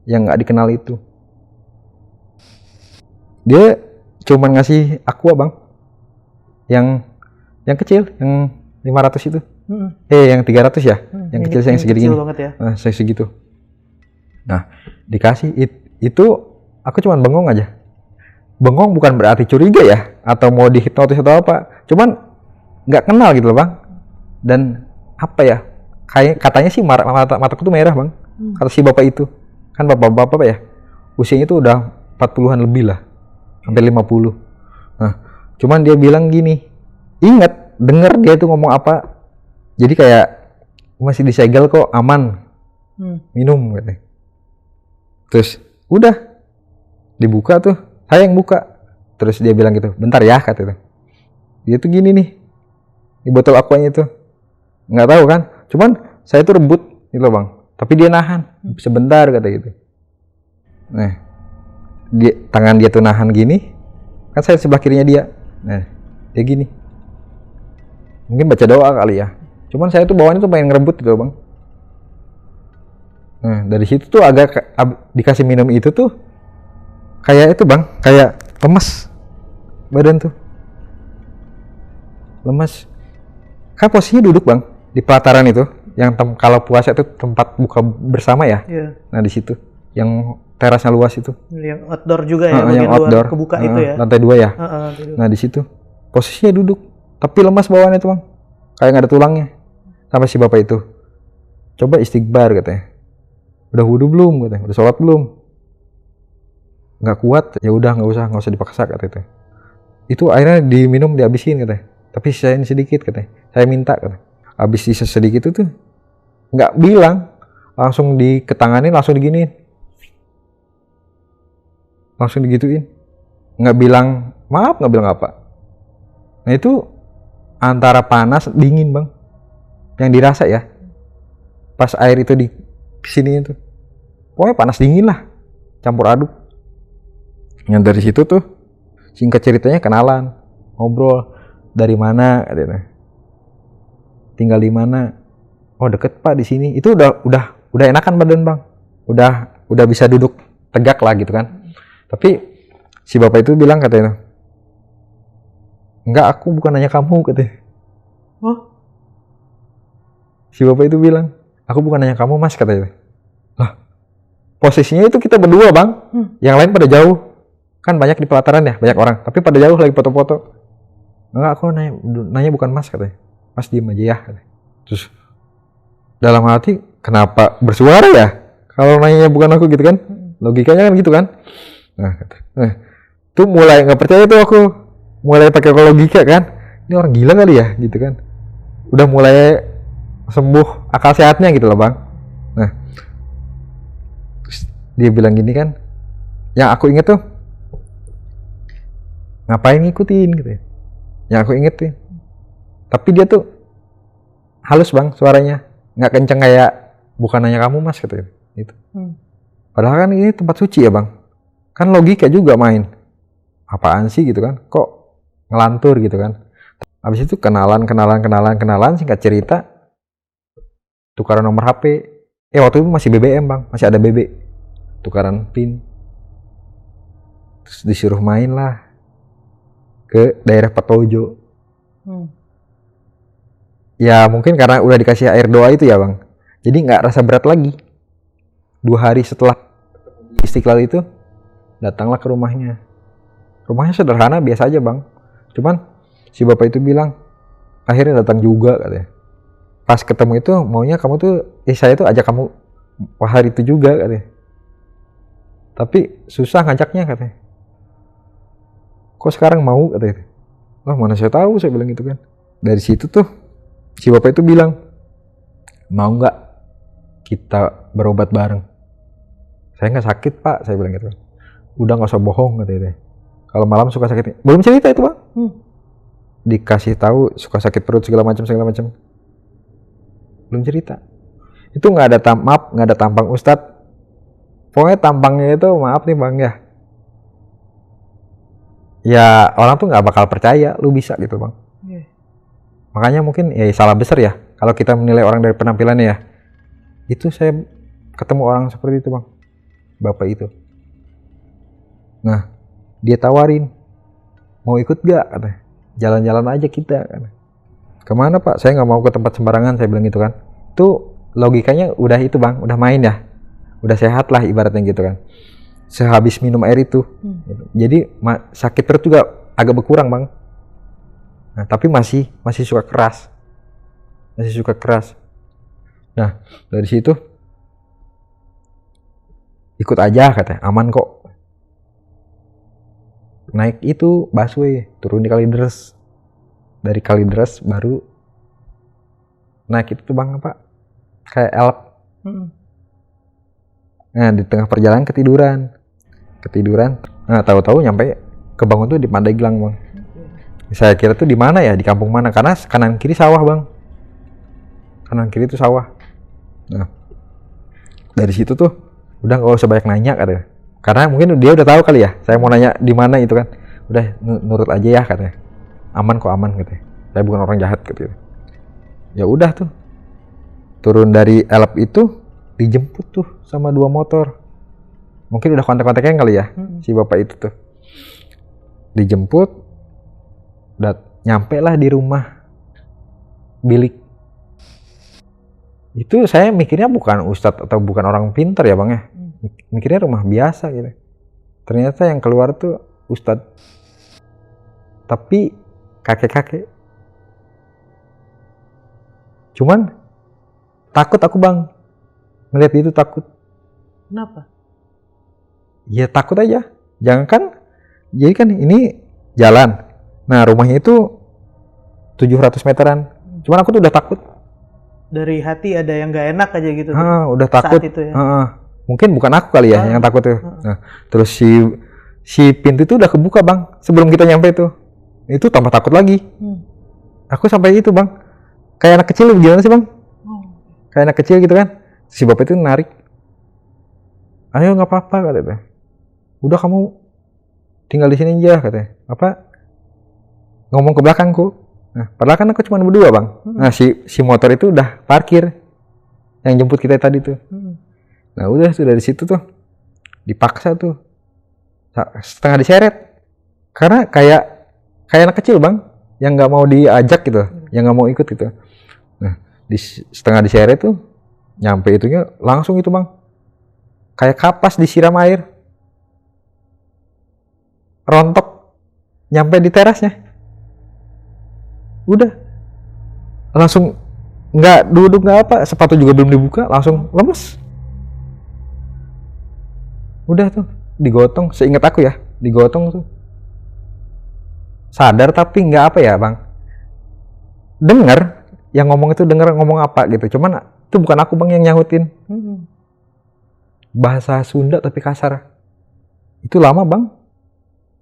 Speaker 1: yang nggak dikenal itu. Dia cuman ngasih aqua bang, yang kecil, yang 500 itu. Yang 300 ya, yang kecil yang segini gini.
Speaker 2: Ya.
Speaker 1: Nah, segitu. Nah, dikasih itu aku cuman bengong aja. Bengong bukan berarti curiga ya, atau mau dihipnotis atau apa. Cuman nggak kenal gitu loh bang. Dan apa ya? Kayak katanya sih mataku tuh merah bang. Kata si bapak itu, kan bapak ya, usianya tuh udah 40-an lebih lah, hampir 50. Nah, cuman dia bilang gini, ingat denger dia tuh ngomong apa. Jadi kayak masih disegel kok, aman, minum katanya. Terus udah dibuka tuh, saya yang buka. Terus dia bilang gitu, bentar ya katanya. Dia tuh gini nih, di botol aquanya itu, nggak tahu kan. Cuman saya tuh rebut gitu loh bang, tapi dia nahan sebentar kata gitu. Nah, tangan dia tuh nahan gini, kan saya sebelah kirinya dia. Nah, dia gini. Mungkin baca doa kali ya. Cuman saya tuh bawaannya tuh pengen ngerebut gitu bang. Nah dari situ tuh agak dikasih minum itu tuh kayak itu bang, kayak lemas badan tuh, lemas. Kan posisinya duduk bang di pelataran itu, yang kalau puasa itu tempat buka bersama ya. Nah di situ, yang terasnya luas itu. Yang
Speaker 2: outdoor juga ya,
Speaker 1: yang outdoor
Speaker 2: kebuka itu ya.
Speaker 1: Lantai 2 ya. Nah di situ posisinya duduk, tapi lemas bawaannya tuh bang, kayak nggak ada tulangnya. Sama si bapak itu, coba istighbar katanya. Udah wudu belum katanya, udah sholat belum? Nggak kuat, ya udah nggak usah dipaksa katanya. Itu akhirnya diminum, dihabisin katanya. Tapi sisain sedikit katanya. Saya minta katanya. Habis sisa sedikit itu tuh nggak bilang, langsung diketanganin, langsung diginiin, langsung digituin. Nggak bilang maaf, nggak bilang apa. Nah itu antara panas dingin bang, yang dirasa ya pas air itu di sini itu, pokoknya panas dingin lah, campur aduk. Yang dari situ tuh singkat ceritanya kenalan, ngobrol, dari mana katanya, tinggal di mana. Oh deket pak di sini. Itu udah enakan badan bang, udah bisa duduk tegak lah gitu kan. Tapi si bapak itu bilang katanya, enggak, aku bukan nanya kamu katanya. Si bapak itu bilang, aku bukan nanya kamu mas katanya. Lah, posisinya itu kita berdua bang, yang lain pada jauh. Kan banyak di pelataran ya, banyak orang, tapi pada jauh lagi foto-foto. Enggak, aku nanya bukan mas katanya. Mas diem aja ya katanya. Terus dalam hati, kenapa bersuara ya? Kalau nanya bukan aku gitu kan, logikanya kan gitu kan. Nah tuh mulai nggak percaya tuh aku, mulai pakai logika kan. Ini orang gila kali ya gitu kan. Udah mulai sembuh akal sehatnya gitu loh bang. Nah terus dia bilang gini kan, yang aku inget tuh, ngapain ngikutin gitu ya. Yang aku inget tuh, tapi dia tuh halus bang suaranya, nggak kenceng kayak bukan nanya kamu mas gitu gitu. Padahal kan ini tempat suci ya bang, kan logika juga main. Apaan sih gitu kan, kok ngelantur gitu kan. Habis itu kenalan, singkat cerita tukaran nomor HP. Waktu itu masih BBM bang, masih ada BB. Tukaran PIN. Terus disuruh main lah ke daerah Petojo. Ya mungkin karena udah dikasih air doa itu ya bang, jadi nggak rasa berat lagi. 2 hari setelah Istiqlal itu, datanglah ke rumahnya. Rumahnya sederhana, biasa aja bang. Cuman si bapak itu bilang, akhirnya datang juga katanya. Pas ketemu itu, maunya kamu tuh, saya tuh ajak kamu hari itu juga katanya. Tapi susah ngajaknya katanya. Kok sekarang mau katanya. Wah mana saya tahu, saya bilang gitu kan. Dari situ tuh si bapak itu bilang, mau nggak kita berobat bareng? Saya nggak sakit pak, saya bilang gitu. Udah nggak usah bohong katanya. Kalau malam suka sakit, belum cerita itu bang. Dikasih tahu suka sakit perut segala macam. Belum cerita. Itu nggak ada nggak ada tampang ustadz. Pokoknya tampangnya itu maaf nih bang ya. Ya orang tuh nggak bakal percaya lu bisa gitu bang. Makanya mungkin ya salah besar ya kalau kita menilai orang dari penampilannya ya. Itu saya ketemu orang seperti itu bang, bapak itu. Nah dia tawarin, mau ikut gak katanya, jalan-jalan aja kita katanya. Kemana pak? Saya nggak mau ke tempat sembarangan, saya bilang gitu kan. Itu logikanya udah itu bang, udah main ya, udah sehat lah ibaratnya gitu kan. Sehabis minum air itu, jadi sakit perut juga agak berkurang bang. Nah, tapi masih suka keras, Nah dari situ ikut aja katanya, aman kok. Naik itu busway, turun di Kalideres, dari Kalideres baru naik itu tuh bang apa? Kayak elf. Nah di tengah perjalanan ketiduran. Nah tahu-tahu nyampe kebangun tuh di Pandeglang bang. Saya kira tuh di mana ya, di kampung mana? Karena kanan kiri sawah bang. Kanan kiri itu sawah. Nah dari situ tuh udah nggak usah banyak nanya katanya. Karena mungkin dia udah tahu kali ya. Saya mau nanya di mana itu kan. Udah nurut aja ya katanya. Aman kok aman katanya. Saya bukan orang jahat gitu. Ya udah tuh. Turun dari elep itu dijemput tuh sama 2 motor. Mungkin udah kontak-kontaknya kali ya si bapak itu tuh. Dijemput, nyampe lah di rumah bilik. Itu saya mikirnya bukan ustadz atau bukan orang pintar ya bang ya. Mikirnya rumah biasa gitu. Ternyata yang keluar tuh ustadz. Tapi kakek-kakek. Cuman takut aku bang. Ngeliat itu takut.
Speaker 2: Kenapa?
Speaker 1: Ya takut aja. Jangan kan, jadi kan ini jalan. Nah rumahnya itu 700 meteran. Cuman aku tuh udah takut. Dari
Speaker 2: hati ada yang gak enak aja gitu.
Speaker 1: Udah takut. Saat itu ya. Mungkin bukan aku kali ya yang takut tuh. Nah, terus si pintu itu udah kebuka bang. Sebelum kita nyampe itu tambah takut lagi. Aku sampai itu bang. Kayak anak kecil gimana sih bang? Kayak anak kecil gitu kan. Si bapak itu narik. Ayo nggak apa-apa katanya. Udah kamu tinggal di sini aja katanya. Apa? Ngomong ke belakangku. Nah, padahal kan aku cuma berdua bang. Nah si motor itu udah parkir. Yang jemput kita tadi tuh. Nah udah tuh dari situ tuh dipaksa tuh setengah diseret karena kayak anak kecil bang yang nggak mau diajak gitu, yang nggak mau ikut gitu. Nah setengah diseret tuh nyampe itunya langsung itu bang kayak kapas disiram air, rontok nyampe di terasnya, udah langsung nggak duduk nggak apa, sepatu juga belum dibuka langsung lemes. Udah tuh digotong, seingat aku ya digotong tuh sadar tapi nggak apa ya bang, dengar yang ngomong itu dengar ngomong apa gitu, cuman itu bukan aku bang yang nyahutin. Bahasa Sunda tapi kasar. Itu lama bang,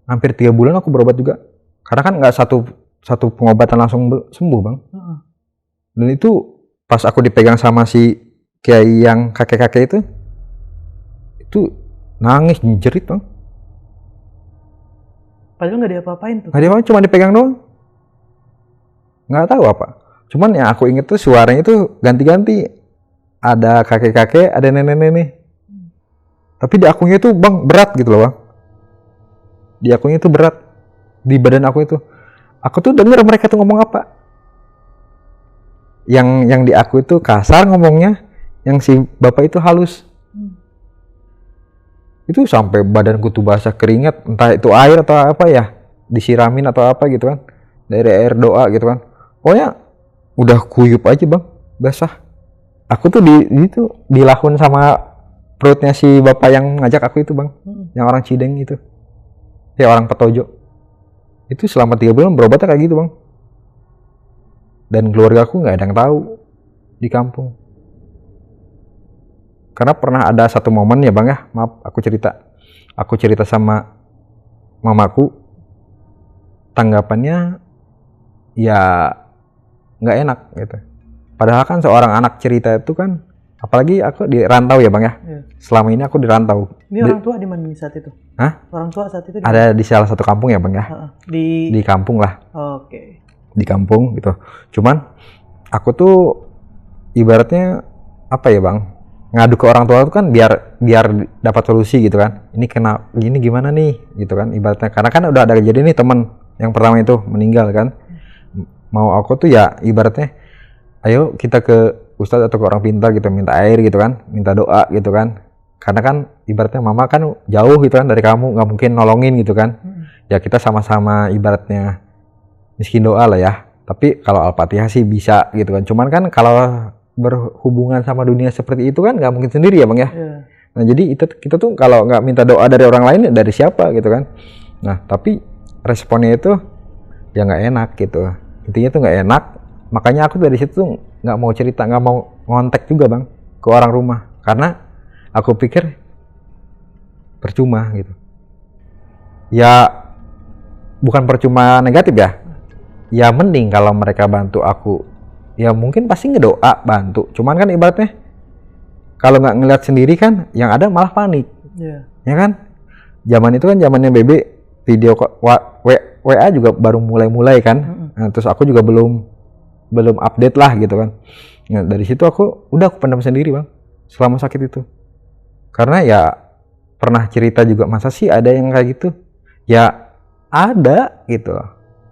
Speaker 1: hampir 3 bulan aku berobat juga karena kan nggak satu pengobatan langsung sembuh bang. Dan itu pas aku dipegang sama si kiai yang kakek-kakek itu nangis jerit bang.
Speaker 2: Padahal nggak diapa-apain tuh.
Speaker 1: Nggak diapa-apain, cuma dipegang doang. Nggak tahu apa. Cuman yang aku inget tuh suaranya tuh ganti-ganti. Ada kakek-kakek, ada nenek-nenek. Tapi di akunya tuh bang berat gitu loh bang. Di akunya tuh berat. Di badan aku itu. Aku tuh denger mereka tuh ngomong apa. Yang di aku itu kasar ngomongnya. Yang si bapak itu halus. Itu sampai badanku tuh basah keringat, entah itu air atau apa ya, disiramin atau apa gitu kan, dari air doa gitu kan. Pokoknya udah kuyup aja bang, basah. Aku tuh dilahun sama perutnya si bapak yang ngajak aku itu bang, yang orang Cideng itu, ya orang Petojo, itu selama 3 bulan berobatnya kayak gitu bang. Dan keluarga aku nggak ada yang tahu di kampung. Karena pernah ada satu momen ya bang ya, maaf aku cerita sama mamaku, tanggapannya ya nggak enak gitu. Padahal kan seorang anak cerita itu kan, apalagi aku di rantau ya bang ya. Selama ini aku di rantau.
Speaker 2: Ini orang tua di mana saat itu?
Speaker 1: Hah?
Speaker 2: Orang tua saat itu
Speaker 1: ada di salah satu kampung ya bang ya. Di kampung lah.
Speaker 2: Oke.
Speaker 1: Di kampung gitu. Cuman aku tuh ibaratnya apa ya bang, ngadu ke orang tua itu kan biar dapat solusi gitu kan. Ini kena gini gimana nih gitu kan ibaratnya. Karena kan udah ada kejadian nih, teman yang pertama itu meninggal kan. Mau aku tuh ya ibaratnya, ayo kita ke ustadz atau ke orang pintar gitu, minta air gitu kan, minta doa gitu kan. Karena kan ibaratnya mama kan jauh gitu kan dari kamu, nggak mungkin nolongin gitu kan. Ya kita sama-sama ibaratnya miskin doa lah ya. Tapi kalau Al-Fatihah sih bisa gitu kan. Cuman kan kalau berhubungan sama dunia seperti itu kan nggak mungkin sendiri ya bang ya. Nah jadi kita tuh kalau nggak minta doa dari orang lain, dari siapa gitu kan. Nah tapi responnya itu ya nggak enak gitu. Intinya tuh nggak enak. Makanya aku dari situ tuh nggak mau cerita, nggak mau ngontek juga bang ke orang rumah. Karena aku pikir percuma gitu. Ya bukan percuma negatif ya. Ya mending kalau mereka bantu aku. Ya mungkin pasti ngedoa bantu. Cuman kan ibaratnya kalau nggak ngeliat sendiri kan, yang ada malah panik. Ya kan? Zaman itu kan zamannya BB, video WA juga baru mulai kan. Nah, terus aku juga belum update lah gitu kan. Nah, dari situ aku pendam sendiri bang selama sakit itu. Karena ya pernah cerita juga, masa sih ada yang kayak gitu? Ya ada gitu.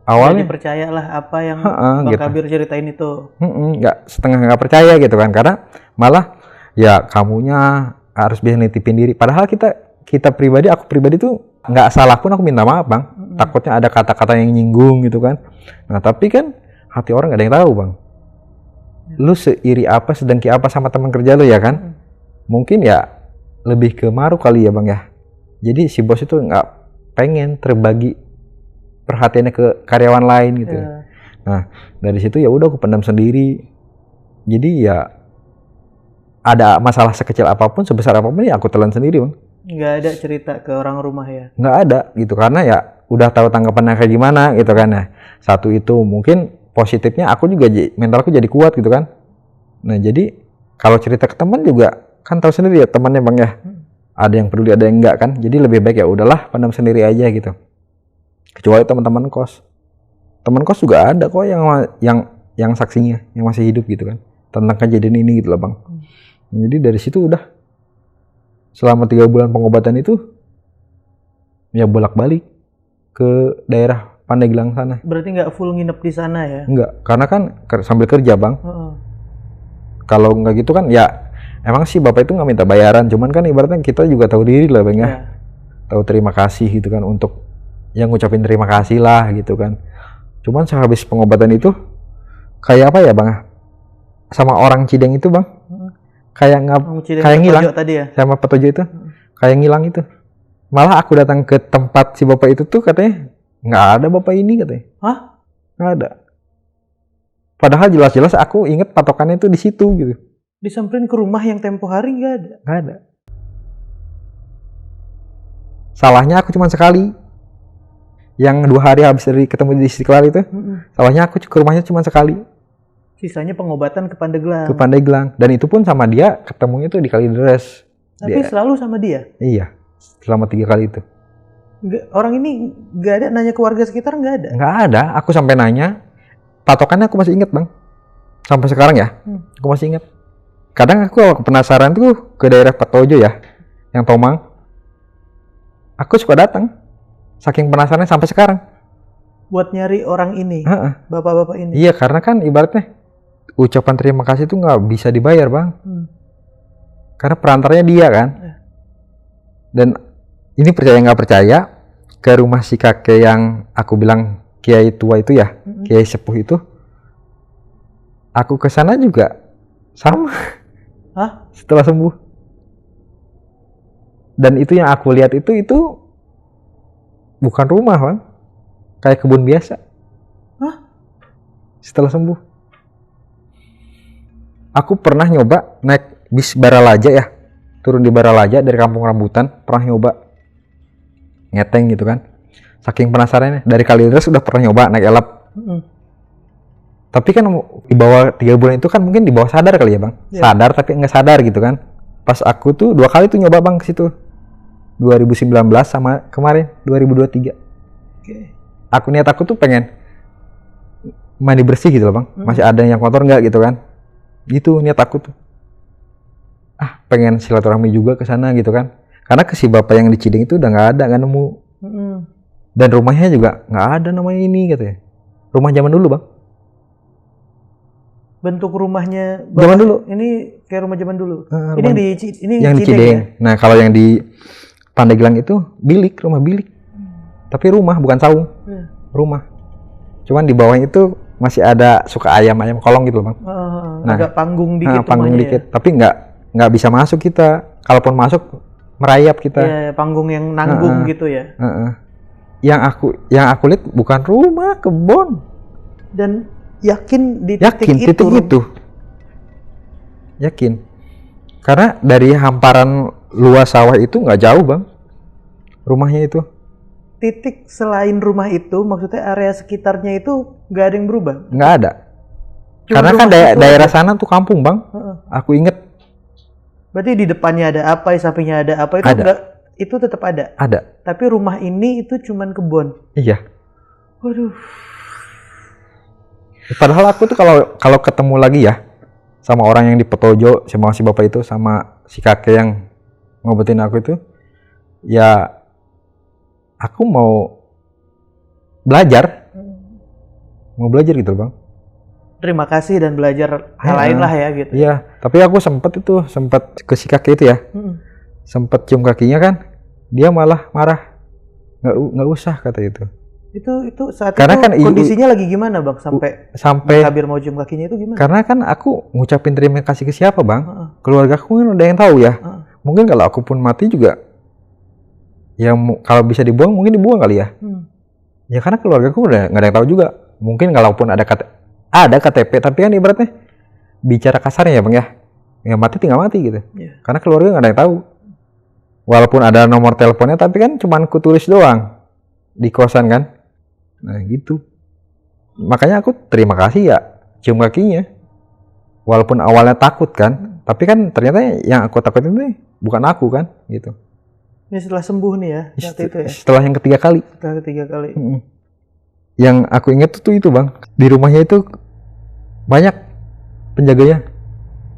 Speaker 1: Awalnya
Speaker 2: percayalah apa yang Bang gitu. Kabir ceritain itu.
Speaker 1: Nggak percaya gitu kan, karena malah ya kamunya harus bisa nitipin diri. Padahal kita pribadi, aku pribadi tuh nggak salah pun aku minta maaf bang. Takutnya ada kata-kata yang nyinggung gitu kan. Nah tapi kan hati orang nggak ada yang tahu bang. Lu seiri apa, sedengki apa sama teman kerja lu ya kan? Mungkin ya lebih ke maru kali ya bang ya. Jadi si bos itu nggak pengen terbagi perhatiannya ke karyawan lain gitu. Nah dari situ ya udah aku pendam sendiri. Jadi ya ada masalah sekecil apapun, sebesar apapun ya aku telan sendiri bang.
Speaker 2: Nggak ada cerita ke orang rumah ya?
Speaker 1: Nggak ada gitu, karena ya udah tahu tanggapannya kayak gimana gitu kan. Nah satu itu mungkin positifnya aku juga mentalku jadi kuat gitu kan. Nah jadi kalau cerita ke teman juga kan tahu sendiri ya temannya bang ya. Ada yang peduli, ada yang enggak kan. Jadi lebih baik ya udahlah pendam sendiri aja gitu. Kecuali teman-teman kos. Teman kos juga ada kok yang saksinya, yang masih hidup gitu kan. Tentang kejadian ini gitu loh bang. Jadi dari situ udah selama 3 bulan pengobatan itu ya bolak-balik ke daerah Pandeglang sana.
Speaker 2: Berarti nggak full nginep di sana ya?
Speaker 1: Nggak, karena kan sambil kerja bang. Kalau nggak gitu kan ya emang sih bapak itu nggak minta bayaran, cuman kan ibaratnya kita juga tahu diri lah bang ya. Tahu terima kasih gitu kan, untuk yang ngucapin terima kasih lah gitu kan. Cuman sehabis pengobatan itu kayak apa ya bang, sama orang Cideng itu bang, kayak ngilang
Speaker 2: tadi ya?
Speaker 1: Sama Petojo itu kayak ngilang itu. Malah aku datang ke tempat si bapak itu tuh katanya nggak ada bapak ini katanya.
Speaker 2: Hah?
Speaker 1: Nggak ada. Padahal jelas-jelas aku inget patokannya itu di situ gitu.
Speaker 2: Disamperin ke rumah yang tempo hari nggak ada?
Speaker 1: Nggak ada. Salahnya aku cuma sekali. Yang 2 hari habis dari ketemu di Istiqlal itu, salahnya aku ke rumahnya cuma sekali.
Speaker 2: Sisanya pengobatan ke Pandeglang.
Speaker 1: Ke Pandeglang. Dan itu pun sama dia ketemunya tuh di Kalideres.
Speaker 2: Tapi selalu sama dia?
Speaker 1: Iya, selama 3 kali itu.
Speaker 2: Orang ini nggak ada nanya ke warga sekitar, nggak ada?
Speaker 1: Nggak ada, aku sampai nanya. Patokannya aku masih inget bang. Sampai sekarang ya, aku masih inget. Kadang aku penasaran tuh ke daerah Petojo ya, yang Tomang. Aku suka datang. Saking penasarannya sampai sekarang.
Speaker 2: Buat nyari orang ini, bapak-bapak ini?
Speaker 1: Iya, karena kan ibaratnya ucapan terima kasih itu nggak bisa dibayar bang. Karena perantaranya dia kan. Dan ini percaya nggak percaya, ke rumah si kakek yang aku bilang kiai tua itu ya, kiai sepuh itu, aku ke sana juga sama.
Speaker 2: Hah?
Speaker 1: Setelah sembuh. Dan itu yang aku lihat itu bukan rumah bang, kayak kebun biasa.
Speaker 2: Hah?
Speaker 1: Setelah sembuh, aku pernah nyoba naik bis Baralaja ya, turun di Baralaja dari Kampung Rambutan, pernah nyoba ngeteng gitu kan. Saking penasarannya, dari Kalideres udah pernah nyoba naik elap. Tapi kan di bawah 3 bulan itu kan mungkin di bawah sadar kali ya bang, sadar tapi nggak sadar gitu kan. Pas aku tuh 2 kali tuh nyoba bang ke situ, 2019 sama kemarin 2023. Niat aku tuh pengen mandi bersih gitu loh bang, masih ada yang kotor nggak gitu kan. Gitu niat aku tuh. Pengen silaturahmi juga ke sana gitu kan. Karena ke si bapak yang di Cideng itu udah nggak ada, nggak nemu. Dan rumahnya juga nggak ada namanya ini katanya. Rumah zaman dulu bang.
Speaker 2: Bentuk rumahnya
Speaker 1: zaman dulu.
Speaker 2: Ini kayak rumah zaman dulu.
Speaker 1: Ini yang di Cideng. Ya? Nah kalau yang di Pandeglang itu bilik, rumah bilik. Tapi rumah bukan saung. Rumah. Cuman di bawahnya itu masih ada suka ayam kolong gitu loh bang.
Speaker 2: Agak panggung dikit.
Speaker 1: Panggung dikit. Tapi nggak bisa masuk kita. Kalaupun masuk merayap kita.
Speaker 2: Ya, panggung yang nanggung gitu ya.
Speaker 1: Yang aku lihat bukan rumah, kebun.
Speaker 2: Dan yakin di titik
Speaker 1: itu. Yakin. Karena dari hamparan luas sawah itu nggak jauh bang. Rumahnya itu.
Speaker 2: Titik selain rumah itu, maksudnya area sekitarnya itu nggak ada yang berubah?
Speaker 1: Nggak ada. Karena kan daerah sana tuh kampung bang. Aku inget.
Speaker 2: Berarti di depannya ada apa, di sampingnya ada apa, itu enggak, itu tetap ada?
Speaker 1: Ada.
Speaker 2: Tapi rumah ini itu cuman kebun?
Speaker 1: Iya.
Speaker 2: Waduh.
Speaker 1: Padahal aku tuh kalau ketemu lagi ya sama orang yang di Petojo, sama si bapak itu, sama si kakek yang ngobatin aku itu, ya aku mau belajar gitu bang.
Speaker 2: Terima kasih dan belajar hal lain lah ya gitu.
Speaker 1: Iya, tapi aku sempat ke si kakek itu ya, sempat cium kakinya kan, dia malah marah, nggak usah kata itu.
Speaker 2: Itu saat
Speaker 1: karena
Speaker 2: itu kan kondisinya lagi gimana bang sampai Kabir mau cium kakinya itu gimana?
Speaker 1: Karena kan aku ngucapin terima kasih ke siapa bang? Keluarga aku kan udah yang tahu ya. Mungkin kalau aku pun mati juga, ya kalau bisa dibuang mungkin dibuang kali ya. Ya karena keluarga aku udah nggak ada yang tahu juga. Mungkin kalaupun ada KTP, tapi kan ibaratnya bicara kasarnya ya bang ya mati tinggal mati gitu. Karena keluarga nggak ada yang tahu. Walaupun ada nomor teleponnya, tapi kan cuman kutulis doang di kosan kan. Nah gitu. Makanya aku terima kasih ya cium kakinya. Walaupun awalnya takut kan, tapi kan ternyata yang aku takutin itu bukan aku kan gitu.
Speaker 2: Ini setelah sembuh nih ya,
Speaker 1: setelah yang ketiga kali. Yang aku ingat tuh itu bang, di rumahnya itu banyak penjaganya.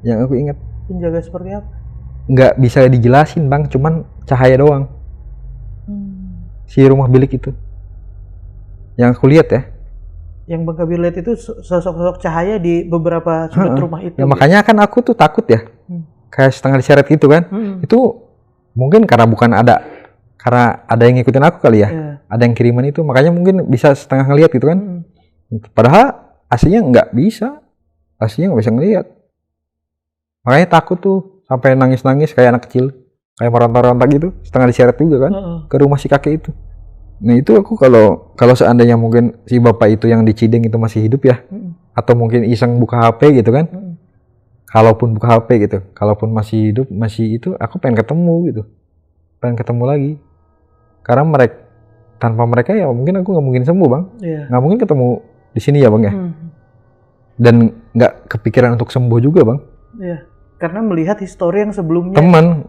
Speaker 1: Yang aku ingat.
Speaker 2: Penjaga seperti apa?
Speaker 1: Nggak bisa dijelasin bang, cuman cahaya doang. Si rumah bilik itu. Yang aku lihat ya.
Speaker 2: Yang Bang Kabir lihat itu sosok-sosok cahaya di beberapa sudut rumah itu.
Speaker 1: Ya makanya kan aku tuh takut ya. Kayak setengah diseret gitu kan. Itu mungkin karena ada yang ngikutin aku kali ya. Ada yang kiriman itu, makanya mungkin bisa setengah ngelihat gitu kan. Padahal aslinya nggak bisa. Aslinya nggak bisa ngelihat. Makanya takut tuh sampai nangis-nangis kayak anak kecil. Kayak meronta-ronta gitu, setengah diseret juga kan ke rumah si kakek itu. Nah itu aku kalau seandainya mungkin si bapak itu yang di Cideng itu masih hidup ya, atau mungkin iseng buka HP gitu kan, kalaupun buka HP gitu, kalaupun masih hidup, masih itu, aku pengen ketemu lagi, karena tanpa mereka ya mungkin aku nggak mungkin sembuh bang, nggak mungkin ketemu di sini ya bang ya, dan nggak kepikiran untuk sembuh juga bang.
Speaker 2: Karena melihat histori yang sebelumnya,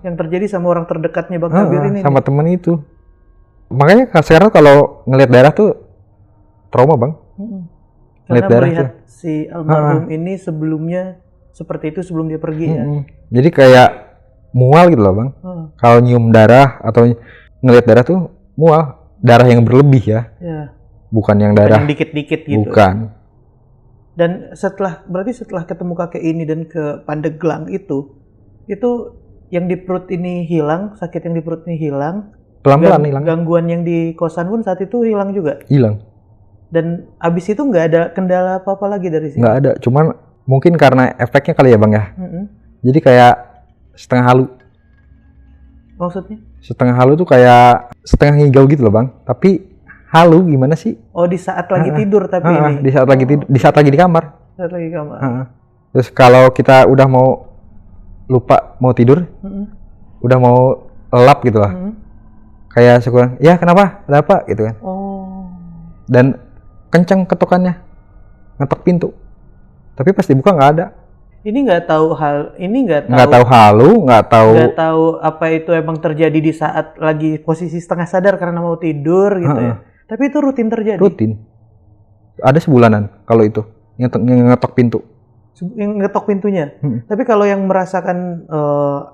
Speaker 2: yang terjadi sama orang terdekatnya Bang Kabir ini.
Speaker 1: Sama teman itu. Makanya sekarang kalau ngelihat darah tuh trauma bang.
Speaker 2: Karena melihat si almarhum ini sebelumnya seperti itu sebelum dia pergi ya.
Speaker 1: Jadi kayak mual gitu loh bang. Kalau nyium darah atau ngelihat darah tuh mual. Darah yang berlebih ya. Bukan yang darah.
Speaker 2: Yang dikit-dikit gitu.
Speaker 1: Bukan.
Speaker 2: Dan berarti setelah ketemu kakek ini dan ke Pandeglang itu yang di perut ini hilang, sakit yang di perut ini hilang.
Speaker 1: Pelan-pelan hilang.
Speaker 2: Gangguan yang di kosan pun saat itu hilang juga?
Speaker 1: Hilang.
Speaker 2: Dan abis itu nggak ada kendala apa-apa lagi dari sini?
Speaker 1: Nggak ada, cuman mungkin karena efeknya kali ya bang ya. Jadi kayak setengah halu.
Speaker 2: Maksudnya?
Speaker 1: Setengah halu tuh kayak setengah ngigau gitu loh bang. Tapi halu gimana sih?
Speaker 2: Oh di saat lagi tidur tapi ini?
Speaker 1: Di saat lagi tidur, di saat lagi di kamar.
Speaker 2: Saat lagi di kamar.
Speaker 1: Terus kalau kita udah mau lupa mau tidur, udah mau lelap gitu lah. Kayak sekurang, ya kenapa? Ada apa? Gitu kan.
Speaker 2: Oh.
Speaker 1: Dan kencang ketukannya, ngetok pintu. Tapi pas dibuka nggak ada.
Speaker 2: Ini nggak tahu
Speaker 1: Nggak tahu halu, nggak
Speaker 2: tahu apa itu emang terjadi di saat lagi posisi setengah sadar karena mau tidur gitu ya. Tapi itu rutin terjadi.
Speaker 1: Rutin. Ada sebulanan kalau itu ngetok pintu.
Speaker 2: Yang ngetok pintunya. Tapi kalau yang merasakan